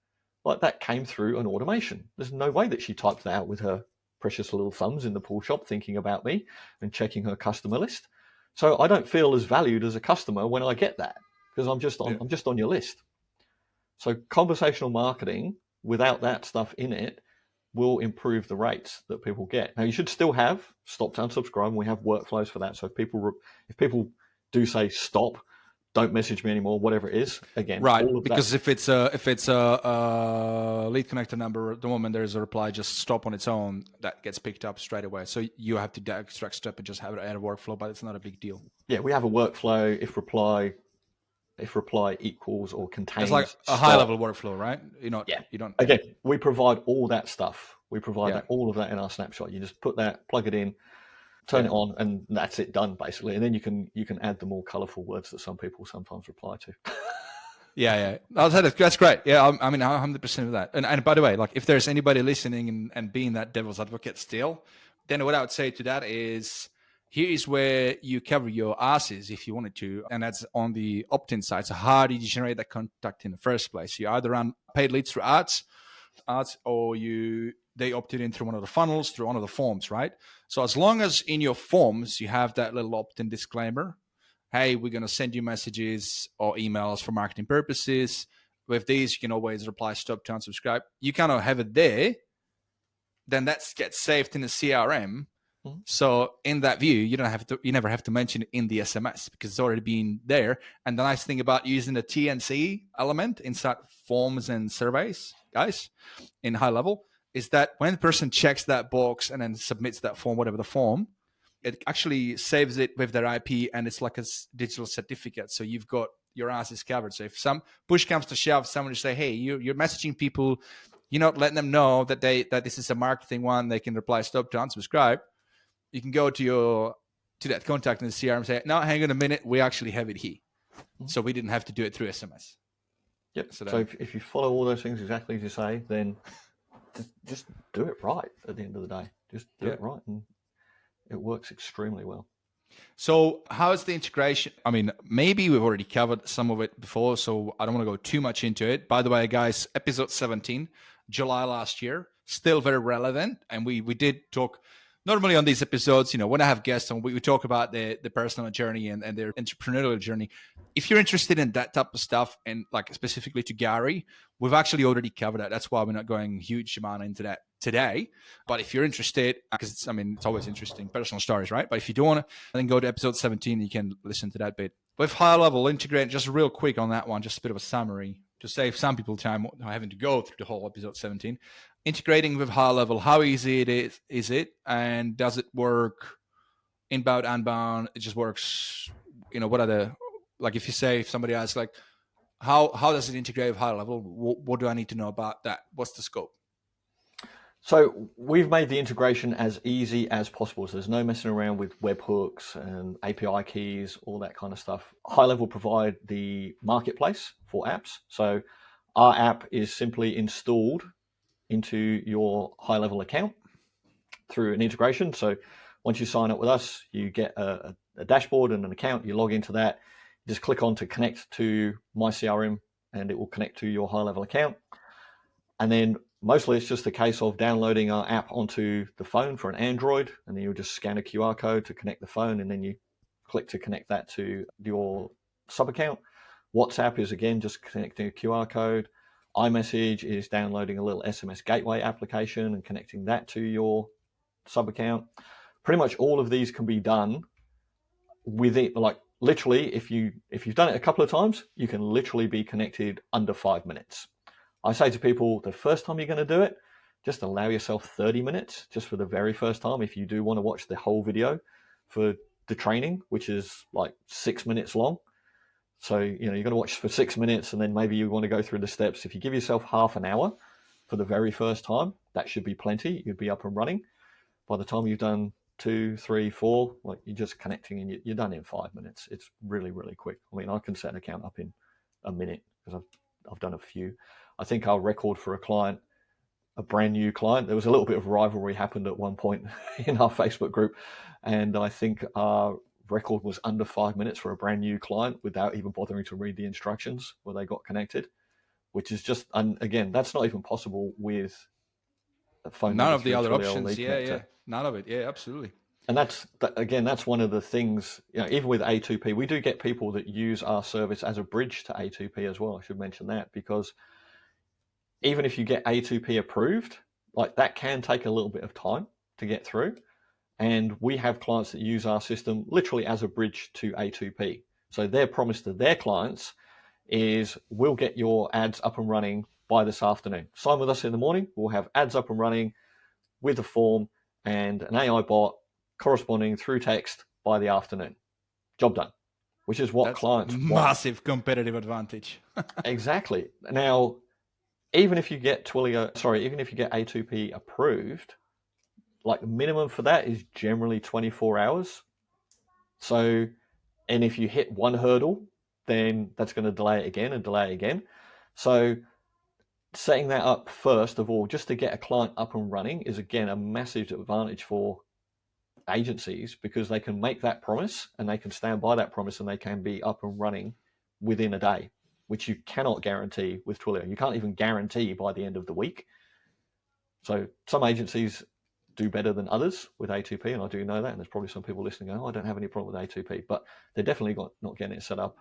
Like that came through an automation. There's no way that she typed that out with her precious little thumbs in the pool shop thinking about me and checking her customer list. So I don't feel as valued as a customer when I get that because I'm just on your list. So conversational marketing without that stuff in it will improve the rates that people get. Now you should still have stop to unsubscribe, and we have workflows for that. So if people do say stop, don't message me anymore, whatever it is, again, right? Because if it's a Lead Connector number, the moment there's a reply, just stop on its own, that gets picked up straight away. So you have to extract step and just have it add a workflow, but it's not a big deal. Yeah, we have a workflow. If reply equals or contains, it's like a high-level workflow, right? You don't. Again, we provide all that stuff. We provide all of that in our snapshot. You just put that, plug it in, turn it on, and that's it done basically. And then you can add the more colorful words that some people sometimes reply to. Yeah. That's great. Yeah, I mean, 100% of that. And by the way, like if there's anybody listening and being that devil's advocate still, then what I would say to that is, here is where you cover your asses if you wanted to, and that's on the opt-in side. So how did you generate that contact in the first place? You either run paid leads through ads, or they opted in through one of the funnels, through one of the forms, right? So as long as in your forms you have that little opt-in disclaimer, hey, we're going to send you messages or emails for marketing purposes. With these, you can always reply stop to unsubscribe. You kind of have it there. Then that gets saved in the CRM. Mm-hmm. So in that view, you never have to mention it in the SMS because it's already been there. And the nice thing about using the TNC element inside forms and surveys, guys, in HighLevel, is that when the person checks that box and then submits that form, whatever the form, it actually saves it with their IP, and it's like a digital certificate. So you've got your ass is covered. So if some push comes to shove, someone just say, "Hey, you're messaging people, you're not letting them know that this is a marketing one. They can reply stop to unsubscribe." You can go to that contact in the CRM and say, "No, hang on a minute, we actually have it here." So we didn't have to do it through SMS. Yep. So if you follow all those things exactly as you say, then just do it right at the end of the day. Just do it right, and it works extremely well. So how's the integration? I mean, maybe we've already covered some of it before, so I don't want to go too much into it. By the way, guys, episode 17, July last year, still very relevant. And we did talk, normally on these episodes, when I have guests on, we talk about the personal journey and their entrepreneurial journey. If you're interested in that type of stuff, and like specifically to Gary, we've actually already covered that. That's why we're not going huge amount into that today. But if you're interested, because it's always interesting, personal stories, right? But if you don't want to, then go to episode 17, you can listen to that bit. With HighLevel, integrate, just real quick on that one, just a bit of a summary to save some people time having to go through the whole episode 17. Integrating with HighLevel, how easy is it, and does it work inbound, outbound? It just works. What are the, like, if somebody asks, like, how does it integrate with HighLevel? What do I need to know about that? What's the scope? So we've made the integration as easy as possible. So there's no messing around with webhooks and API keys, all that kind of stuff. HighLevel provide the marketplace for apps. So our app is simply installed into your HighLevel account through an integration. So once you sign up with us, you get a dashboard and an account. You log into that. You just click on to connect to MyCRM, and it will connect to your HighLevel account. And then mostly it's just a case of downloading our app onto the phone for an Android, and then you'll just scan a QR code to connect the phone, and then you click to connect that to your sub account. WhatsApp is, again, just connecting a QR code. iMessage is downloading a little SMS gateway application and connecting that to your sub account. Pretty much all of these can be done with it. Like, literally, if you've done it a couple of times, you can literally be connected under 5 minutes. I say to people, the first time you're going to do it, just allow yourself 30 minutes just for the very first time. If you do want to watch the whole video for the training, which is like 6 minutes long. So, you're going to watch for 6 minutes, and then maybe you want to go through the steps. If you give yourself half an hour for the very first time, that should be plenty. You'd be up and running. By the time you've done 2, 3, 4, like, you're just connecting and you're done in 5 minutes. It's really, really quick. I mean, I can set an account up in a minute because I've done a few. I think our record for a client, a brand new client, there was a little bit of rivalry happened at one point in our Facebook group, and I think our record was under 5 minutes for a brand new client without even bothering to read the instructions where they got connected, which is just, and again, that's not even possible with a phone. None of the other options. Yeah. None of it. Yeah, absolutely. And that's one of the things, even with A2P, we do get people that use our service as a bridge to A2P as well. I should mention that, because even if you get A2P approved, like, that can take a little bit of time to get through. And we have clients that use our system literally as a bridge to A2P. So their promise to their clients is, we'll get your ads up and running by this afternoon. Sign with us in the morning. We'll have ads up and running with a form and an AI bot corresponding through text by the afternoon. Job done, which is what That's clients want. Massive competitive advantage. Exactly. Now, even if you get A2P approved, like, minimum for that is generally 24 hours. So, and if you hit one hurdle, then that's going to delay it again and delay it again. So setting that up first of all, just to get a client up and running, is, again, a massive advantage for agencies, because they can make that promise and they can stand by that promise, and they can be up and running within a day, which you cannot guarantee with Twilio. You can't even guarantee by the end of the week. So some agencies do better than others with A2P, and I do know that, and there's probably some people listening going, I don't have any problem with A2P, but they're definitely not getting it set up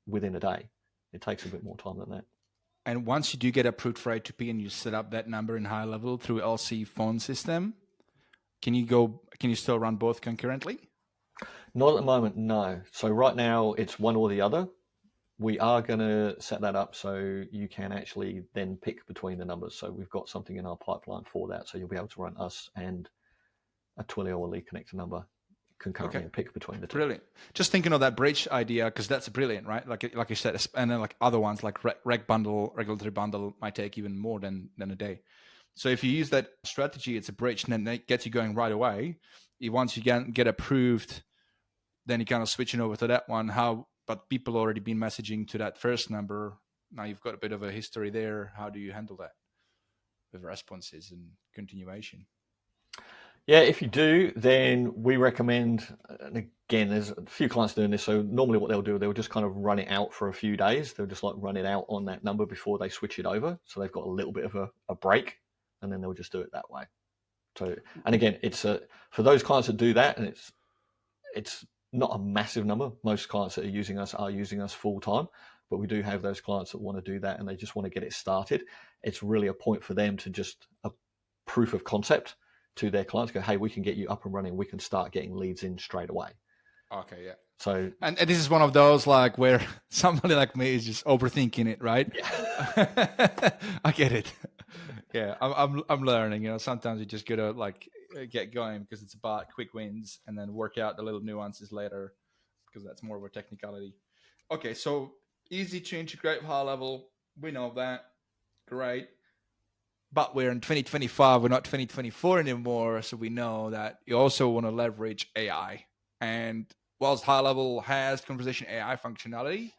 within a day. It takes a bit more time than that. And once you do get approved for A2P and you set up that number in HighLevel through LC phone system, can you still run both concurrently? Not at the moment, no. So right now it's one or the other. We are going to set that up so you can actually then pick between the numbers. So we've got something in our pipeline for that. So you'll be able to run us and a Twilio or Lead Connector number concurrently and pick between the two. Brilliant. Just thinking of that bridge idea, because that's brilliant, right? Like you said, and then like other ones like reg bundle, regulatory bundle might take even more than a day. So if you use that strategy, it's a bridge, and then it gets you going right away. Once you get approved, then you kind of switching over to that one. But people already been messaging to that first number. Now you've got a bit of a history there. How do you handle that with responses and continuation? Yeah, if you do, then we recommend, and again, there's a few clients doing this. So normally what they'll do, they'll just kind of run it out for a few days. They'll just like run it out on that number before they switch it over. So they've got a little bit of a break, and then they'll just do it that way. So, and again, it's for those clients that do that, and it's not a massive number. Most clients that are using us full time, but we do have those clients that want to do that and they just want to get it started. It's really a point for them to just a proof of concept to their clients. Go, hey, we can get you up and running. We can start getting leads in straight away. Okay, yeah. So, and this is one of those like where somebody like me is just overthinking it, right? Yeah. I get it. Yeah, I'm learning. Sometimes you just gotta like get going because it's about quick wins, and then work out the little nuances later because that's more of a technicality. Okay, so easy to integrate with HighLevel. We know that. Great. But we're in 2025. We're not 2024 anymore, so we know that you also want to leverage AI. And whilst HighLevel has conversation AI functionality,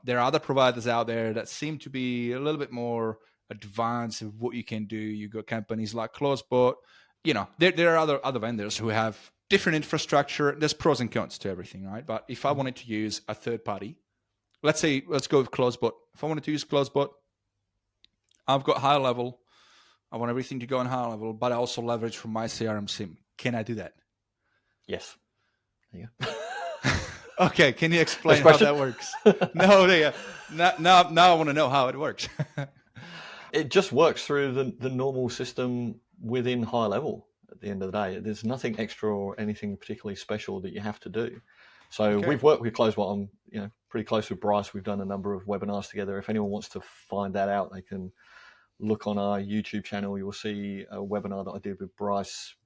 there are other providers out there that seem to be a little bit more advanced of what you can do. You got companies like Closebot. There are other vendors who have different infrastructure. There's pros and cons to everything, right? But if I wanted to use a third party, let's go with Closebot. If I wanted to use Closebot, I've got HighLevel. I want everything to go on HighLevel, but I also leverage from MyCRMSIM. Can I do that? Yes. There you go. Okay, can you explain how that works? No, now I want to know how it works. It just works through the normal system within HighLevel at the end of the day. There's nothing extra or anything particularly special that you have to do. So We've worked with Closebot. I'm pretty close with Bryce. We've done a number of webinars together. If anyone wants to find that out, they can look on our YouTube channel. You'll see a webinar that I did with Bryce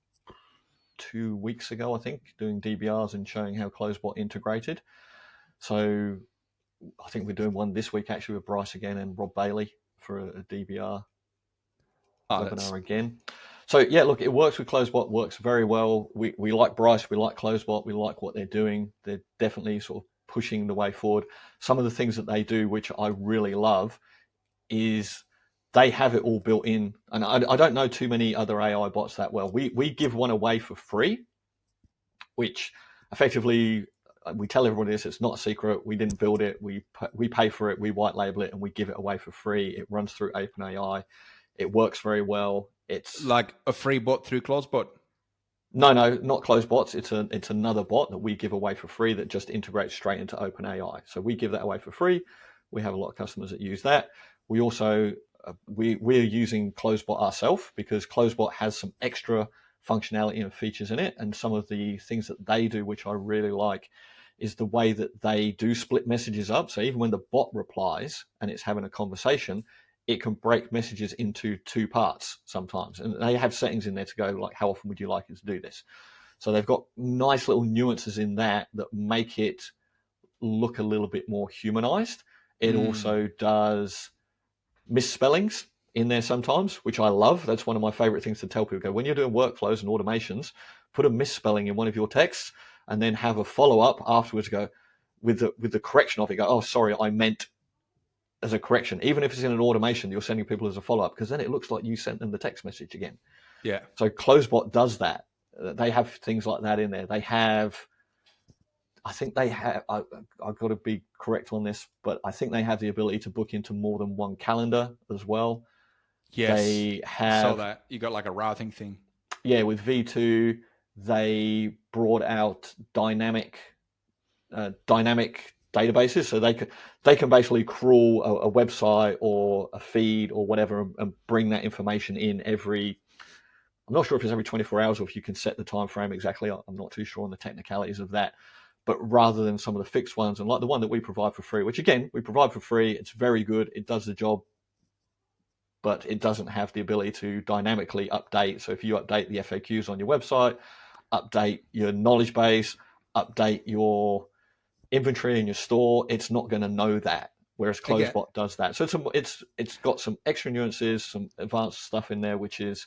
2 weeks ago, I think, doing DBRs and showing how Closebot integrated. So I think we're doing one this week actually with Bryce again and Rob Bailey for a DBR webinar again. So yeah, look, it works with Closebot, works very well. We like Bryce, we like Closebot, we like what they're doing. They're definitely sort of pushing the way forward. Some of the things that they do, which I really love, is they have it all built in. And I don't know too many other AI bots that well. We give one away for free, which effectively we tell everybody this. It's not a secret. We didn't build it. We pay for it. We white label it and we give it away for free. It runs through OpenAI. It works very well. It's like a free bot through Closebot. No, not Closebots. It's another bot that we give away for free that just integrates straight into OpenAI. So we give that away for free. We have a lot of customers that use that. We also we're using Closebot ourselves because Closebot has some extra functionality and features in it, and some of the things that they do, which I really like, is the way that they do split messages up. So even when the bot replies and it's having a conversation, it can break messages into two parts sometimes. And they have settings in there to go like, how often would you like it to do this? So they've got nice little nuances in that make it look a little bit more humanized. It also does misspellings in there sometimes, which I love. That's one of my favorite things to tell people. Go, when you're doing workflows and automations, put a misspelling in one of your texts and then have a follow-up afterwards. Go with the correction of it. Go, oh, sorry, I meant as a correction. Even if it's in an automation, you're sending people as a follow-up because then it looks like you sent them the text message again. Yeah. So Closebot does that. They have things like that in there. They have, I think they have, I've got to be correct on this, but I think they have the ability to book into more than one calendar as well. Yes. They have, so that you got like a routing thing. Yeah, with V2, they brought out dynamic databases, so they can basically crawl a website or a feed or whatever and bring that information in every. I'm not sure if it's every 24 hours or if you can set the time frame exactly. I'm not too sure on the technicalities of that. But rather than some of the fixed ones, and like the one that we provide for free, which again we provide for free, it's very good. It does the job, but it doesn't have the ability to dynamically update. So if you update the FAQs on your website, update your knowledge base, update your inventory in your store, it's not going to know that. Whereas Again, CloseBot does that. So it's got some extra nuances, some advanced stuff in there, which is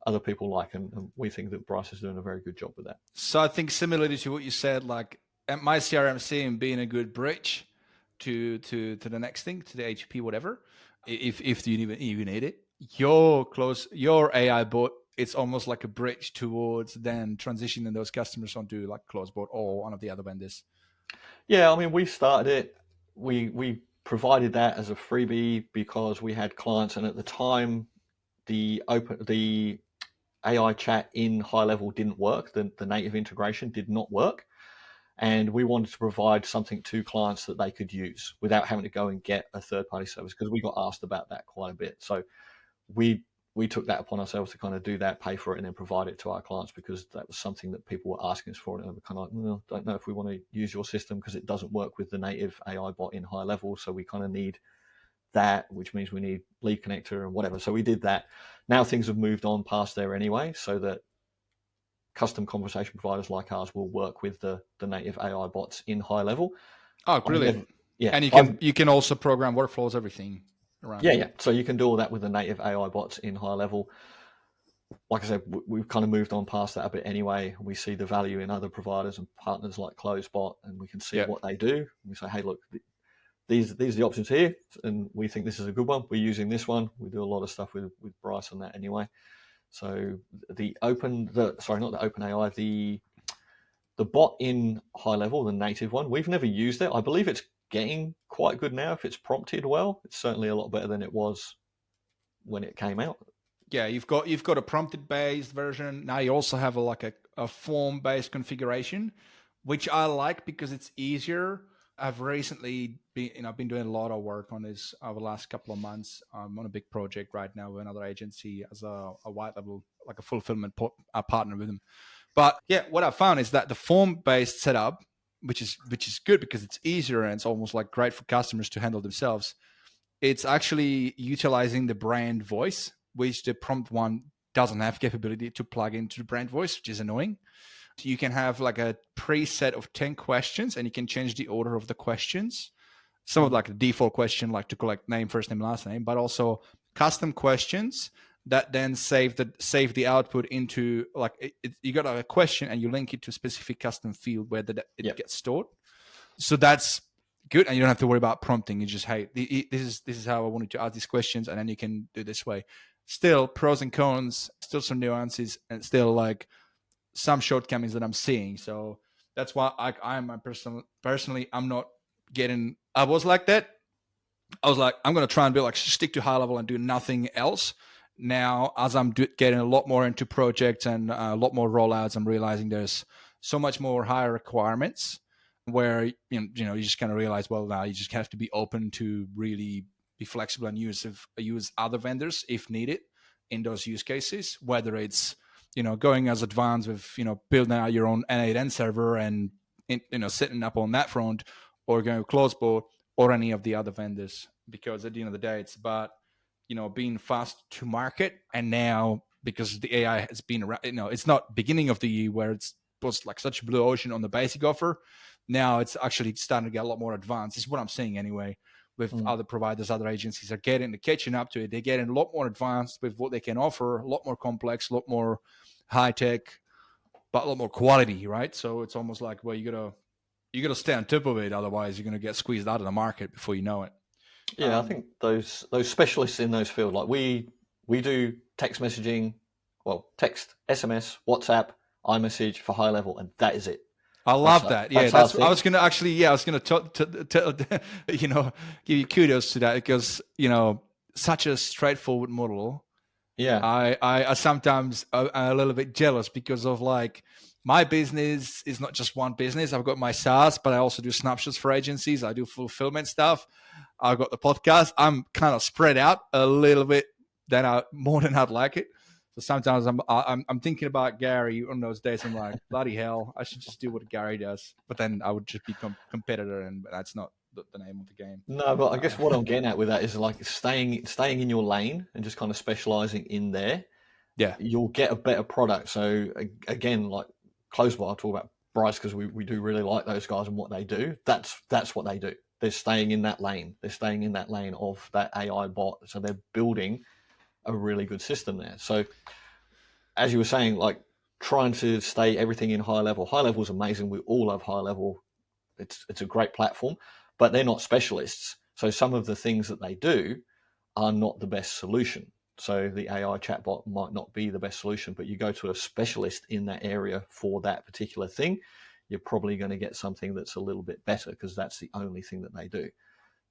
other people like, and we think that Bryce is doing a very good job with that. so I think similarly to what you said, like at MyCRMSIM being a good bridge to the next thing, to the HP, whatever, if you even need it, your AI bot, it's almost like a bridge towards then transitioning those customers onto like CloseBot or one of the other vendors. Yeah, I mean, we started it. We provided that as a freebie because we had clients, and at the time, the AI chat in HighLevel didn't work. The native integration did not work, and we wanted to provide something to clients that they could use without having to go and get a third-party service, because we got asked about that quite a bit. So we took that upon ourselves to kind of do that, pay for it, and then provide it to our clients, because that was something that people were asking us for, and we were kind of like, no, don't know if we want to use your system because it doesn't work with the native AI bot in HighLevel. So we kind of need that, which means we need lead connector and whatever. So we did that. Now things have moved on past there anyway, so that custom conversation providers like ours will work with the native AI bots in HighLevel. Oh, brilliant! Yeah, and you can also program workflows, everything around. Yeah. So you can do all that with the native AI bots in HighLevel. Like I said, we've kind of moved on past that a bit anyway. We see the value in other providers and partners like CloseBot, and we can see what they do. We say, hey, look, these are the options here, and we think this is a good one. We're using this one. We do a lot of stuff with Bryce on that anyway. So the bot in HighLevel, the native one, we've never used it. I believe it's getting quite good now if it's prompted well. It's certainly a lot better than it was when it came out. Yeah, you've got a prompted based version. Now you also have a form based configuration, which I like because it's easier. I've recently been doing a lot of work on this over the last couple of months. I'm on a big project right now with another agency as a white level, like a fulfillment partner with them. But yeah, what I found is that the form based setup, which is good because it's easier and it's almost like great for customers to handle themselves. It's actually utilizing the brand voice, which the prompt one doesn't have capability to plug into the brand voice, which is annoying. So you can have like a preset of 10 questions and you can change the order of the questions. Some of like the default question, like to collect name, first name, last name, but also custom questions that then save the output into like you got a question and you link it to a specific custom field where it gets stored. So that's good, and you don't have to worry about prompting. You just, hey, this is how I wanted to ask these questions, and then you can do this way. Still pros and cons, still some nuances, and still like some shortcomings that I'm seeing. So that's why I'm personally I'm not getting. I was like that. I was like, I'm gonna try and be like stick to HighLevel and do nothing else. Now, as I'm getting a lot more into projects and a lot more rollouts, I'm realizing there's so much more higher requirements where you just kind of realize, well, now you just have to be open to really be flexible and use other vendors if needed in those use cases, whether it's going as advanced with building out your own N8N server and setting up on that front, or going with CloseBot or any of the other vendors, because at the end of the day it's about being fast to market. And now, because the AI has been around, it's not beginning of the year where it was like such a blue ocean on the basic offer. Now it's actually starting to get a lot more advanced. This is what I'm seeing anyway, with other providers, other agencies are catching up to it. They're getting a lot more advanced with what they can offer, a lot more complex, a lot more high tech, but a lot more quality, right? So it's almost like, well, you gotta stay on top of it, otherwise you're gonna get squeezed out of the market before you know it. Yeah, I think those specialists in those fields, like we do text messaging, well, text, SMS, WhatsApp, iMessage for HighLevel, and that is it. I love that. Yeah, I was gonna give you kudos to that, because such a straightforward model. Yeah, I sometimes am a little bit jealous, because of like my business is not just one business. I've got my SaaS, but I also do snapshots for agencies. I do fulfillment stuff. I've got the podcast. I'm kind of spread out a little bit more than I'd like it. So sometimes I'm thinking about Gary on those days. I'm like, bloody hell, I should just do what Gary does. But then I would just be competitor, and that's not the name of the game. No, but I guess what I'm getting at with that is like staying in your lane and just kind of specializing in there. Yeah, you'll get a better product. So again, like Closebot, I'll talk about Bryce because we do really like those guys and what they do. That's what they do. They're staying in that lane. They're staying in that lane of that AI bot. So they're building a really good system there. So as you were saying, like trying to stay everything in HighLevel. HighLevel is amazing. We all love HighLevel. It's a great platform, but they're not specialists. So some of the things that they do are not the best solution. So the AI chatbot might not be the best solution, but you go to a specialist in that area for that particular thing, you're probably going to get something that's a little bit better because that's the only thing that they do.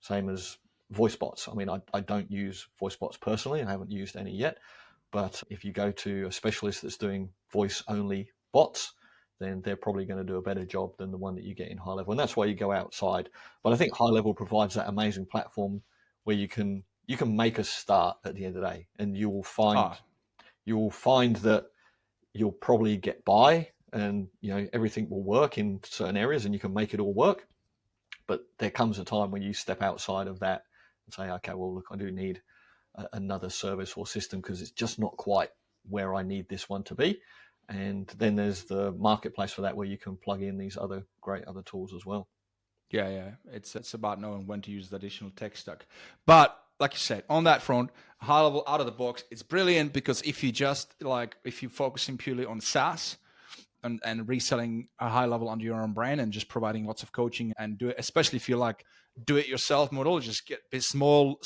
Same as voice bots. I mean, I don't use voice bots personally. I haven't used any yet. But if you go to a specialist that's doing voice only bots, then they're probably going to do a better job than the one that you get in HighLevel. And that's why you go outside. But I think HighLevel provides that amazing platform where you can make a start at the end of the day, and you will find that you'll probably get by, and everything will work in certain areas, and you can make it all work. But there comes a time when you step outside of that and say, okay, well, look, I do need another service or system because it's just not quite where I need this one to be. And then there's the marketplace for that where you can plug in these great other tools as well. Yeah. It's about knowing when to use the additional tech stack. But like you said, on that front, HighLevel out of the box, it's brilliant because if you're focusing purely on SaaS and reselling a HighLevel under your own brand and just providing lots of coaching and do it, especially if you like do it yourself model, just get small,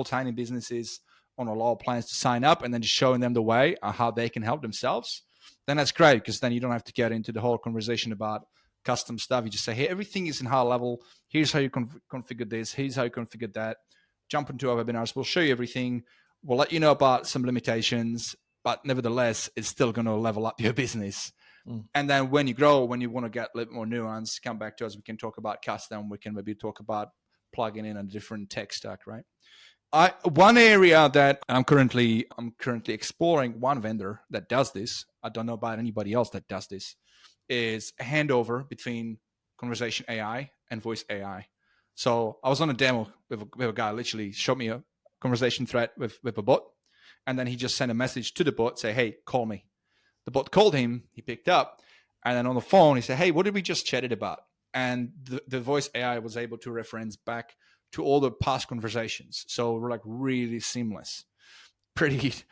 tiny businesses on a lower plans to sign up and then just showing them the way how they can help themselves, then that's great because then you don't have to get into the whole conversation about custom stuff. You just say, hey, everything is in HighLevel. Here's how you configure this. Here's how you configure that. Jump into our webinars. We'll show you everything. We'll let you know about some limitations, but nevertheless, it's still going to level up your business. And then when you grow, when you want to get a little more nuance, come back to us. We can talk about custom. We can maybe talk about plugging in a different tech stack, right? One area that I'm currently exploring, one vendor that does this, I don't know about anybody else that does this, is a handover between conversation AI and voice AI. So I was on a demo with a guy, literally showed me a conversation thread with a bot, and then he just sent a message to the bot, say, hey, call me. The bot called him, he picked up, and then on the phone, he said, hey, what did we just chatted about? And the voice AI was able to reference back to all the past conversations. So we're like really seamless. Pretty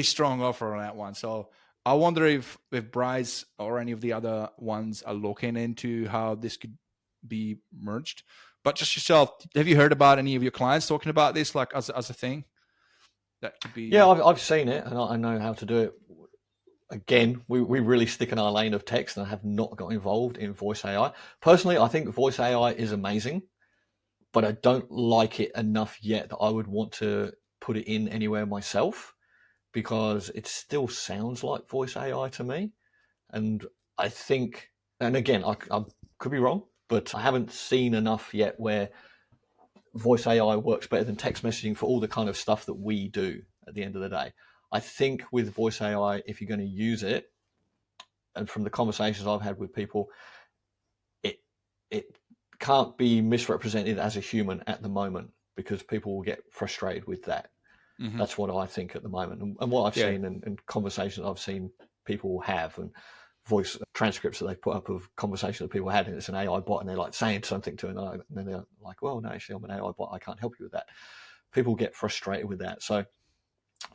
strong offer on that one. So I wonder if Bryce or any of the other ones are looking into how this could be merged. But just yourself, have you heard about any of your clients talking about this like as a thing? That could be. Yeah, I've seen it and I know how to do it. Again, we really stick in our lane of text and have not got involved in voice AI. Personally, I think voice AI is amazing, but I don't like it enough yet that I would want to put it in anywhere myself because it still sounds like voice AI to me. And I think, and again, I could be wrong, but I haven't seen enough yet where voice AI works better than text messaging for all the kind of stuff that we do at the end of the day. I think with voice AI, if you're going to use it, and from the conversations I've had with people, it can't be misrepresented as a human at the moment because people will get frustrated with that. Mm-hmm. That's what I think at the moment. And what I've seen and conversations I've seen people have and voice transcripts that they put up of conversations that people had, and it's an AI bot and they're like saying something to another, and then they're like, well, no, actually I'm an AI bot. I can't help you with that. People get frustrated with that. So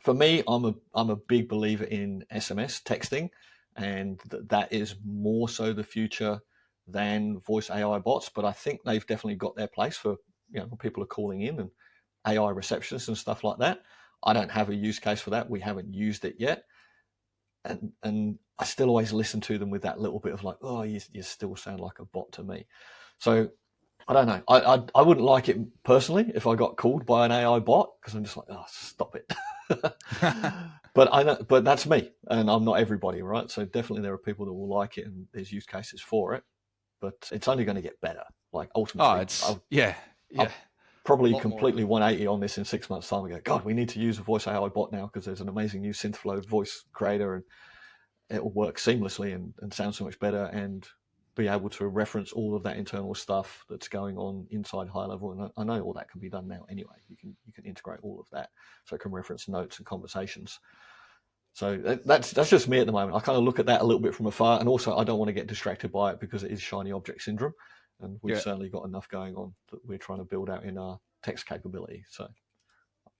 for me, I'm a big believer in SMS texting, and that is more so the future than voice AI bots. But I think they've definitely got their place for when people are calling in and AI receptionists and stuff like that. I don't have a use case for that. We haven't used it yet, and I still always listen to them with that little bit of like, oh, you still sound like a bot to me. So I don't know. I wouldn't like it personally if I got called by an AI bot because I'm just like, oh, stop it. But I know, but that's me, and I'm not everybody, right? So definitely there are people that will like it, and there's use cases for it. But it's only going to get better. Like ultimately, I'll probably completely 180 on this in 6 months' time and go, God, we need to use a voice AI bot now because there's an amazing new SynthFlow voice creator, and it will work seamlessly and sound so much better, and be able to reference all of that internal stuff that's going on inside HighLevel. And I know all that can be done now anyway. You can integrate all of that, so it can reference notes and conversations. So that's just me at the moment. I kind of look at that a little bit from afar, and also I don't want to get distracted by it because it is shiny object syndrome, and we've certainly got enough going on that we're trying to build out in our text capability. So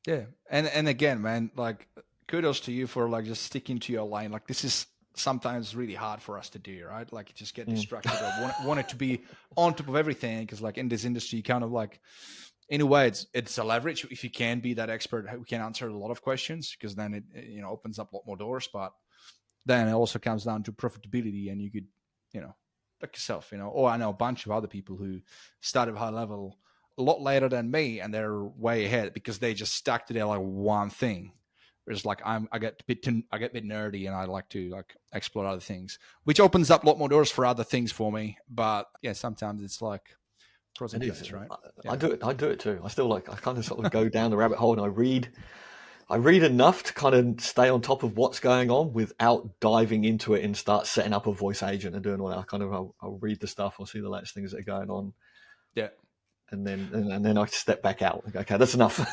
yeah, and again, man, like kudos to you for like just sticking to your lane. Like this is sometimes really hard for us to do, right? Like just get distracted or want it to be on top of everything, because like in this industry, you kind of like, in a way, it's a leverage if you can be that expert who can answer a lot of questions, because then it opens up a lot more doors. But then it also comes down to profitability, and you could, like yourself, or I know a bunch of other people who started high level a lot later than me, and they're way ahead because they just stuck to their like one thing. Whereas like I get a bit nerdy, and I like to like explore other things, which opens up a lot more doors for other things for me. But yeah, sometimes it's like pros and cons, right? I do it too. I kind of sort of go down the rabbit hole, and I read enough to kind of stay on top of what's going on without diving into it and start setting up a voice agent and doing all that. I'll read the stuff, I'll see the latest things that are going on. Yeah. And then I step back out. Okay, that's enough.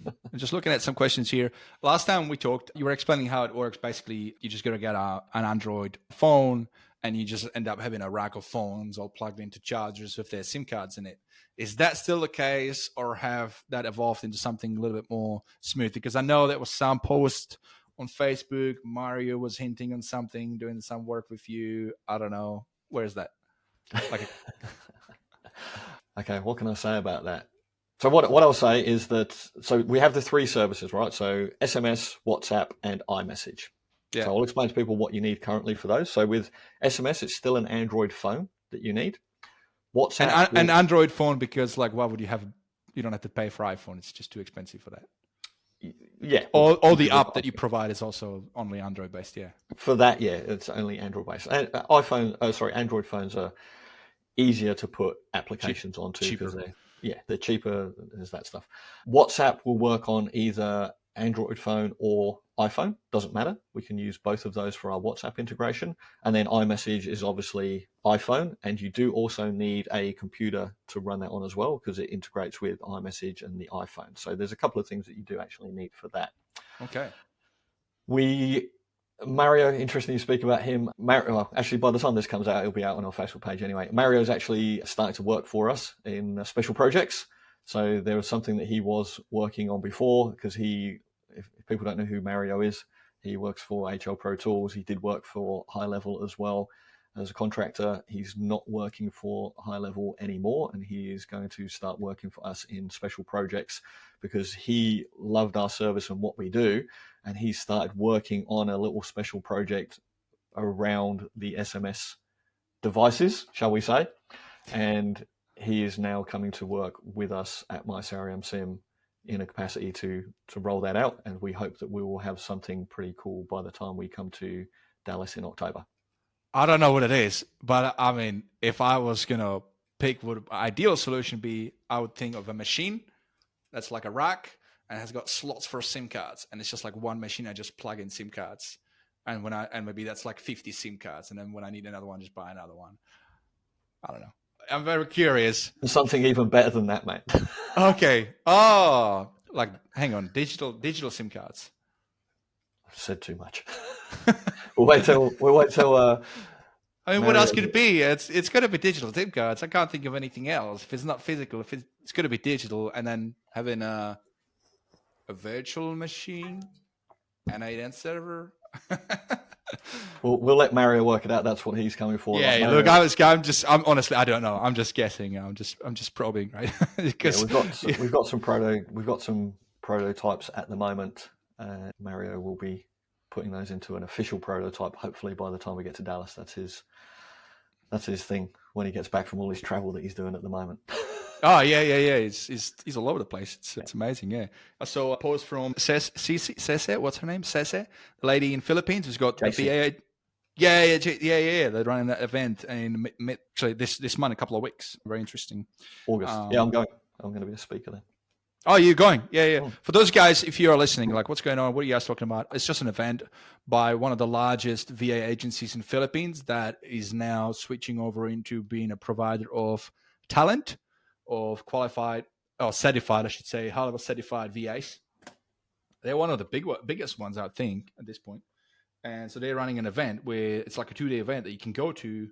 I'm just looking at some questions here. Last time we talked, you were explaining how it works. Basically, you just got to get an Android phone, and you just end up having a rack of phones all plugged into chargers with their SIM cards in it. Is that still the case, or have that evolved into something a little bit more smooth? Because I know there was some post on Facebook. Mario was hinting on something, doing some work with you. I don't know. Where's that? Okay, what can I say about that? So what I'll say is that, so we have the three services, right? So SMS, WhatsApp, and iMessage. Yeah. So I'll explain to people what you need currently for those. So with SMS, it's still an Android phone that you need. WhatsApp an Android phone, because like, why would you have? You don't have to pay for iPhone. It's just too expensive for that. Yeah. All the app that you provide is also only Android based. Yeah. For that, yeah, it's only Android based. And Android phones are easier to put applications onto because they're cheaper. There's that stuff. WhatsApp will work on either Android phone or iPhone. Doesn't matter. We can use both of those for our WhatsApp integration. And then iMessage is obviously iPhone, and you do also need a computer to run that on as well, because it integrates with iMessage and the iPhone. So there's a couple of things that you do actually need for that. Okay. Mario, interesting you speak about him. Well, actually, by the time this comes out, it'll be out on our Facebook page anyway. Mario's actually starting to work for us in special projects. So there was something that he was working on before, because if people don't know who Mario is, he works for HL Pro Tools. He did work for HighLevel as well as a contractor. He's not working for HighLevel anymore, and he is going to start working for us in special projects because he loved our service and what we do. And he started working on a little special project around the SMS devices, shall we say. And he is now coming to work with us at MyCRMSIM in a capacity to roll that out. And we hope that we will have something pretty cool by the time we come to Dallas in October. I don't know what it is, but I mean, if I was going to pick what an ideal solution be, I would think of a machine that's like a rack and has got slots for SIM cards, and it's just like one machine. I just plug in SIM cards, and maybe that's like 50 SIM cards, and then when I need another one, just buy another one. I don't know. I'm very curious. Something even better than that, mate. Okay. Oh, like hang on, digital SIM cards. I've said too much. We'll wait till. I mean, what else could it be? It's got to be digital SIM cards. I can't think of anything else. If it's not physical, it's going to be digital, and then having a virtual machine and a NAT server. We'll let Mario work it out. That's what he's coming for. Yeah, like, look, I'm honestly, I don't know. I'm just guessing. I'm just probing, right? Because we've got some prototypes at the moment. Mario will be putting those into an official prototype. Hopefully, by the time we get to Dallas, that's his thing when he gets back from all his travel that he's doing at the moment. Oh yeah. He's all over the place. It's amazing. Yeah. I saw a post from Cece. What's her name? Cece, the lady in Philippines who's got JC. the VA. Yeah. They're running that event in actually this month, a couple of weeks. Very interesting. August. I'm going. I'm going to be a speaker then. Oh, you're going? Yeah. Oh. For those guys, if you are listening, like, what's going on? What are you guys talking about? It's just an event by one of the largest VA agencies in Philippines that is now switching over into being a provider of talent, of qualified or certified, I should say, HighLevel certified VAs. They're one of the biggest ones, I think, at this point. And so they're running an event where it's like a 2-day event that you can go to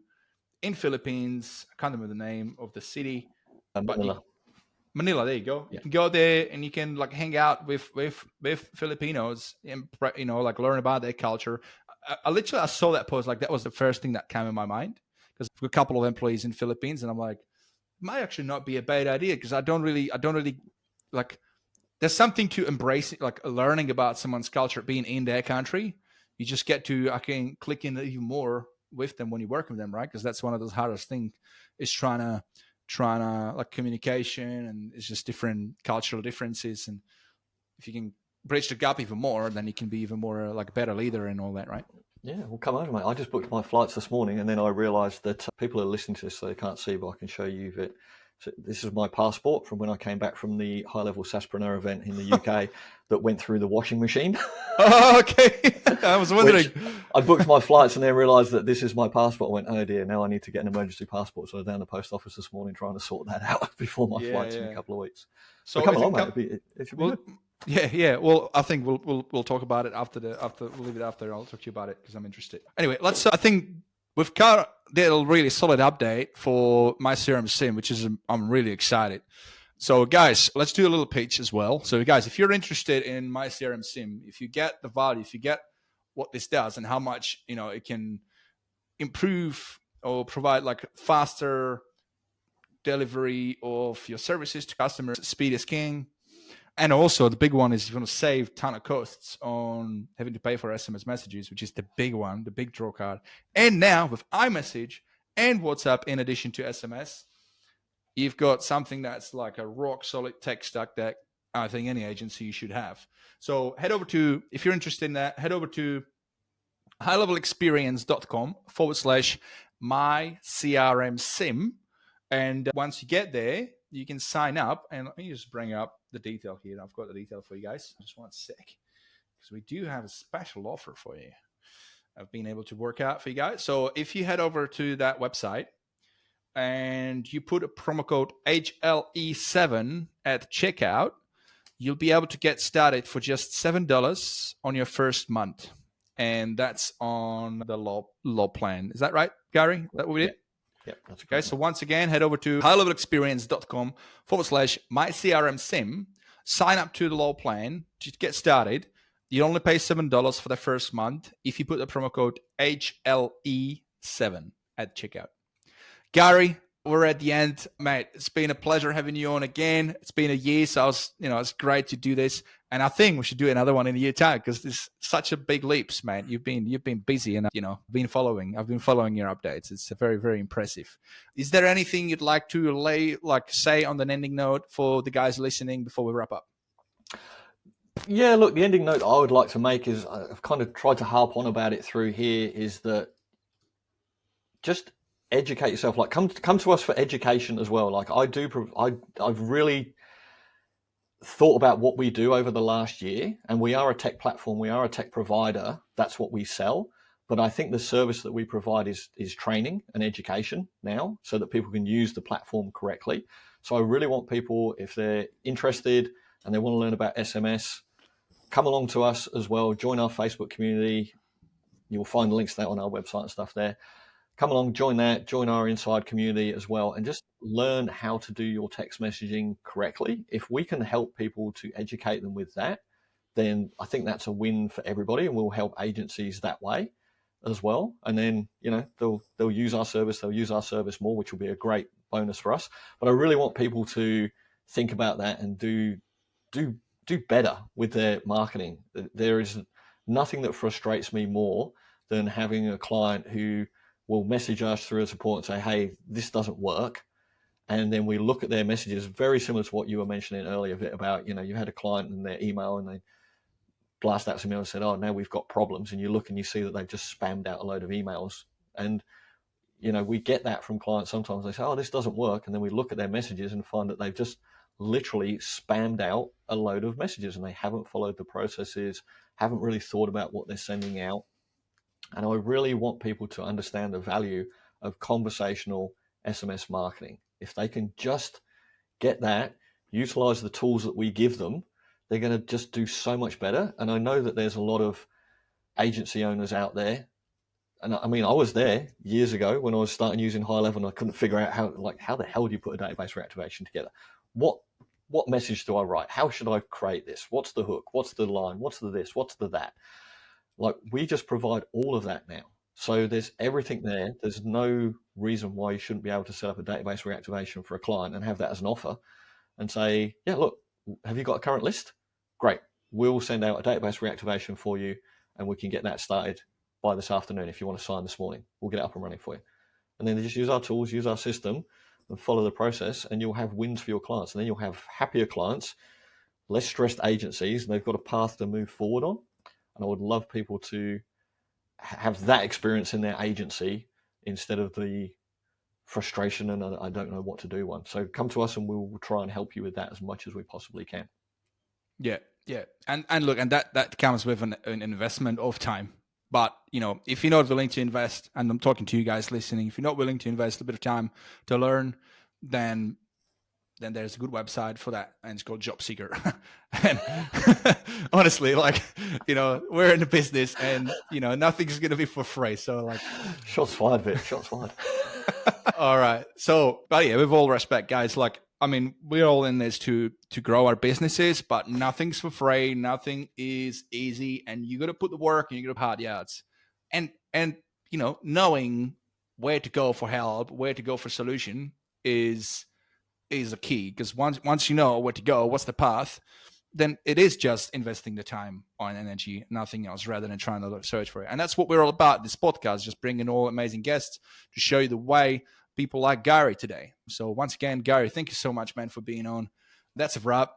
in Philippines. I can't remember the name of the city, but Manila. There you go. Yeah. You can go there and you can like hang out with Filipinos and like learn about their culture. I saw that post, like that was the first thing that came in my mind, because a couple of employees in Philippines, and I'm like, it might actually not be a bad idea, because I don't really like. There's something to embrace, like learning about someone's culture, being in their country. You just get to, I can click in even more with them when you work with them, right? Because that's one of those hardest things, is trying to like communication, and it's just different cultural differences. And if you can bridge the gap even more, then you can be even more like a better leader and all that, right? Yeah, well, come over, mate. I just booked my flights this morning, and then I realised that people are listening to this, so they can't see, but I can show you that. So this is my passport from when I came back from the HighLevel SaaSpreneur event in the UK that went through the washing machine. Oh, okay. I was wondering. I booked my flights and then realised that this is my passport. I went, oh dear, now I need to get an emergency passport. So I was down the post office this morning trying to sort that out before my flight's in a couple of weeks. So come along, mate. It should be good. Yeah. Well, I think we'll talk about it after we'll leave it after. I'll talk to you about it because I'm interested. Anyway, let's. I think we've got a really solid update for MyCRMSIM, which is I'm really excited. So guys, let's do a little pitch as well. So guys, if you're interested in MyCRMSIM, if you get the value, if you get what this does and how much it can improve or provide like faster delivery of your services to customers, speed is king. And also the big one is you're going to save a ton of costs on having to pay for SMS messages, which is the big one, the big draw card. And now with iMessage and WhatsApp, in addition to SMS, you've got something that's like a rock solid tech stack that I think any agency should have. So if you're interested in that, head over to highlevelexperience.com/myCRMSIM. And once you get there, you can sign up. And let me just bring up the detail here. I've got the detail for you guys. Just one sec, because we do have a special offer for you. I've been able to work out for you guys. So if you head over to that website and you put a promo code HLE7 at checkout, you'll be able to get started for just $7 on your first month. And that's on the low plan. Is that right, Gary? Is that what we did? Yep, that's okay. So once again, head over to highlevelexperience.com/myCRMSIM. Sign up to the low plan to get started. You only pay $7 for the first month if you put the promo code HLE7 at checkout. Gary, we're at the end, mate. It's been a pleasure having you on again. It's been a year, so it's great to do this. And I think we should do another one in a year time, because there's such a big leaps, man. You've been busy, and I've been following your updates. It's very, very impressive. Is there anything you'd like to say on the ending note for the guys listening before we wrap up? Yeah, look, the ending note I would like to make is, I've kind of tried to harp on about it through here, is that just educate yourself. Like, come to us for education as well. Like I've really thought about what we do over the last year, and we are a tech platform, we are a tech provider. That's what we sell. But I think the service that we provide is training and education now, so that people can use the platform correctly. So I really want people, if they're interested and they want to learn about SMS, come along to us as well. Join our Facebook community. You'll find links to that on our website and stuff there. Come along, join our inside community as well, and just learn how to do your text messaging correctly. If we can help people to educate them with that, then I think that's a win for everybody, and we'll help agencies that way as well. And then, they'll use our service, they'll use our service more, which will be a great bonus for us. But I really want people to think about that and do better with their marketing. There is nothing that frustrates me more than having a client who will message us through a support and say, hey, this doesn't work. And then we look at their messages, very similar to what you were mentioning earlier, about, you had a client in their email and they blast out some email and said, oh, now we've got problems. And you look and you see that they've just spammed out a load of emails. And, we get that from clients. Sometimes they say, oh, this doesn't work. And then we look at their messages and find that they've just literally spammed out a load of messages, and they haven't followed the processes, haven't really thought about what they're sending out. And I really want people to understand the value of conversational SMS marketing. If they can just get that, utilize the tools that we give them, they're going to just do so much better. And I know that there's a lot of agency owners out there. And I mean, I was there years ago when I was starting using HighLevel, and I couldn't figure out how the hell do you put a database reactivation together? What message do I write? How should I create this? What's the hook? What's the line? What's the this? What's the that? Like, we just provide all of that now. So there's everything there. There's no reason why you shouldn't be able to set up a database reactivation for a client and have that as an offer and say, yeah, look, have you got a current list? Great. We'll send out a database reactivation for you, and we can get that started by this afternoon. If you want to sign this morning, we'll get it up and running for you. And then they just use our tools, use our system, and follow the process, and you'll have wins for your clients. And then you'll have happier clients, less stressed agencies, and they've got a path to move forward on. And I would love people to have that experience in their agency instead of the frustration and I don't know what to do one. So come to us and we'll try and help you with that as much as we possibly can. Yeah. And look, and that comes with an investment of time. But, if you're not willing to invest, and I'm talking to you guys listening, if you're not willing to invest a bit of time to learn, then there's a good website for that, and it's called Job Seeker. And honestly, we're in the business, and nothing's gonna be for free. So shots fired, Vic. Shots fired. All right. So, but yeah, with all respect, guys, we're all in this to grow our businesses, but nothing's for free. Nothing is easy, and you got to put the work and you got to hard yards, and knowing where to go for help, where to go for solution is a key, because once you know where to go, what's the path, then it is just investing the time on energy, nothing else, rather than trying to search for it. And that's what we're all about. This podcast, just bringing all amazing guests to show you the way, people like Gary today. So once again, Gary, thank you so much, man, for being on. That's a wrap.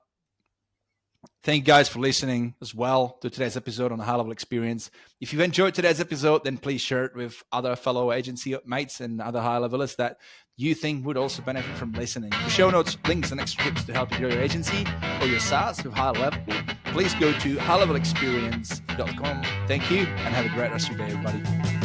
Thank you guys for listening as well to today's episode on the HighLevel Experience. If you've enjoyed today's episode, then please share it with other fellow agency mates and other high levelers that you think would also benefit from listening. For show notes, links, and extra tips to help you grow your agency or your SaaS with HighLevel, please go to highlevelexperience.com. Thank you, and have a great rest of your day, everybody.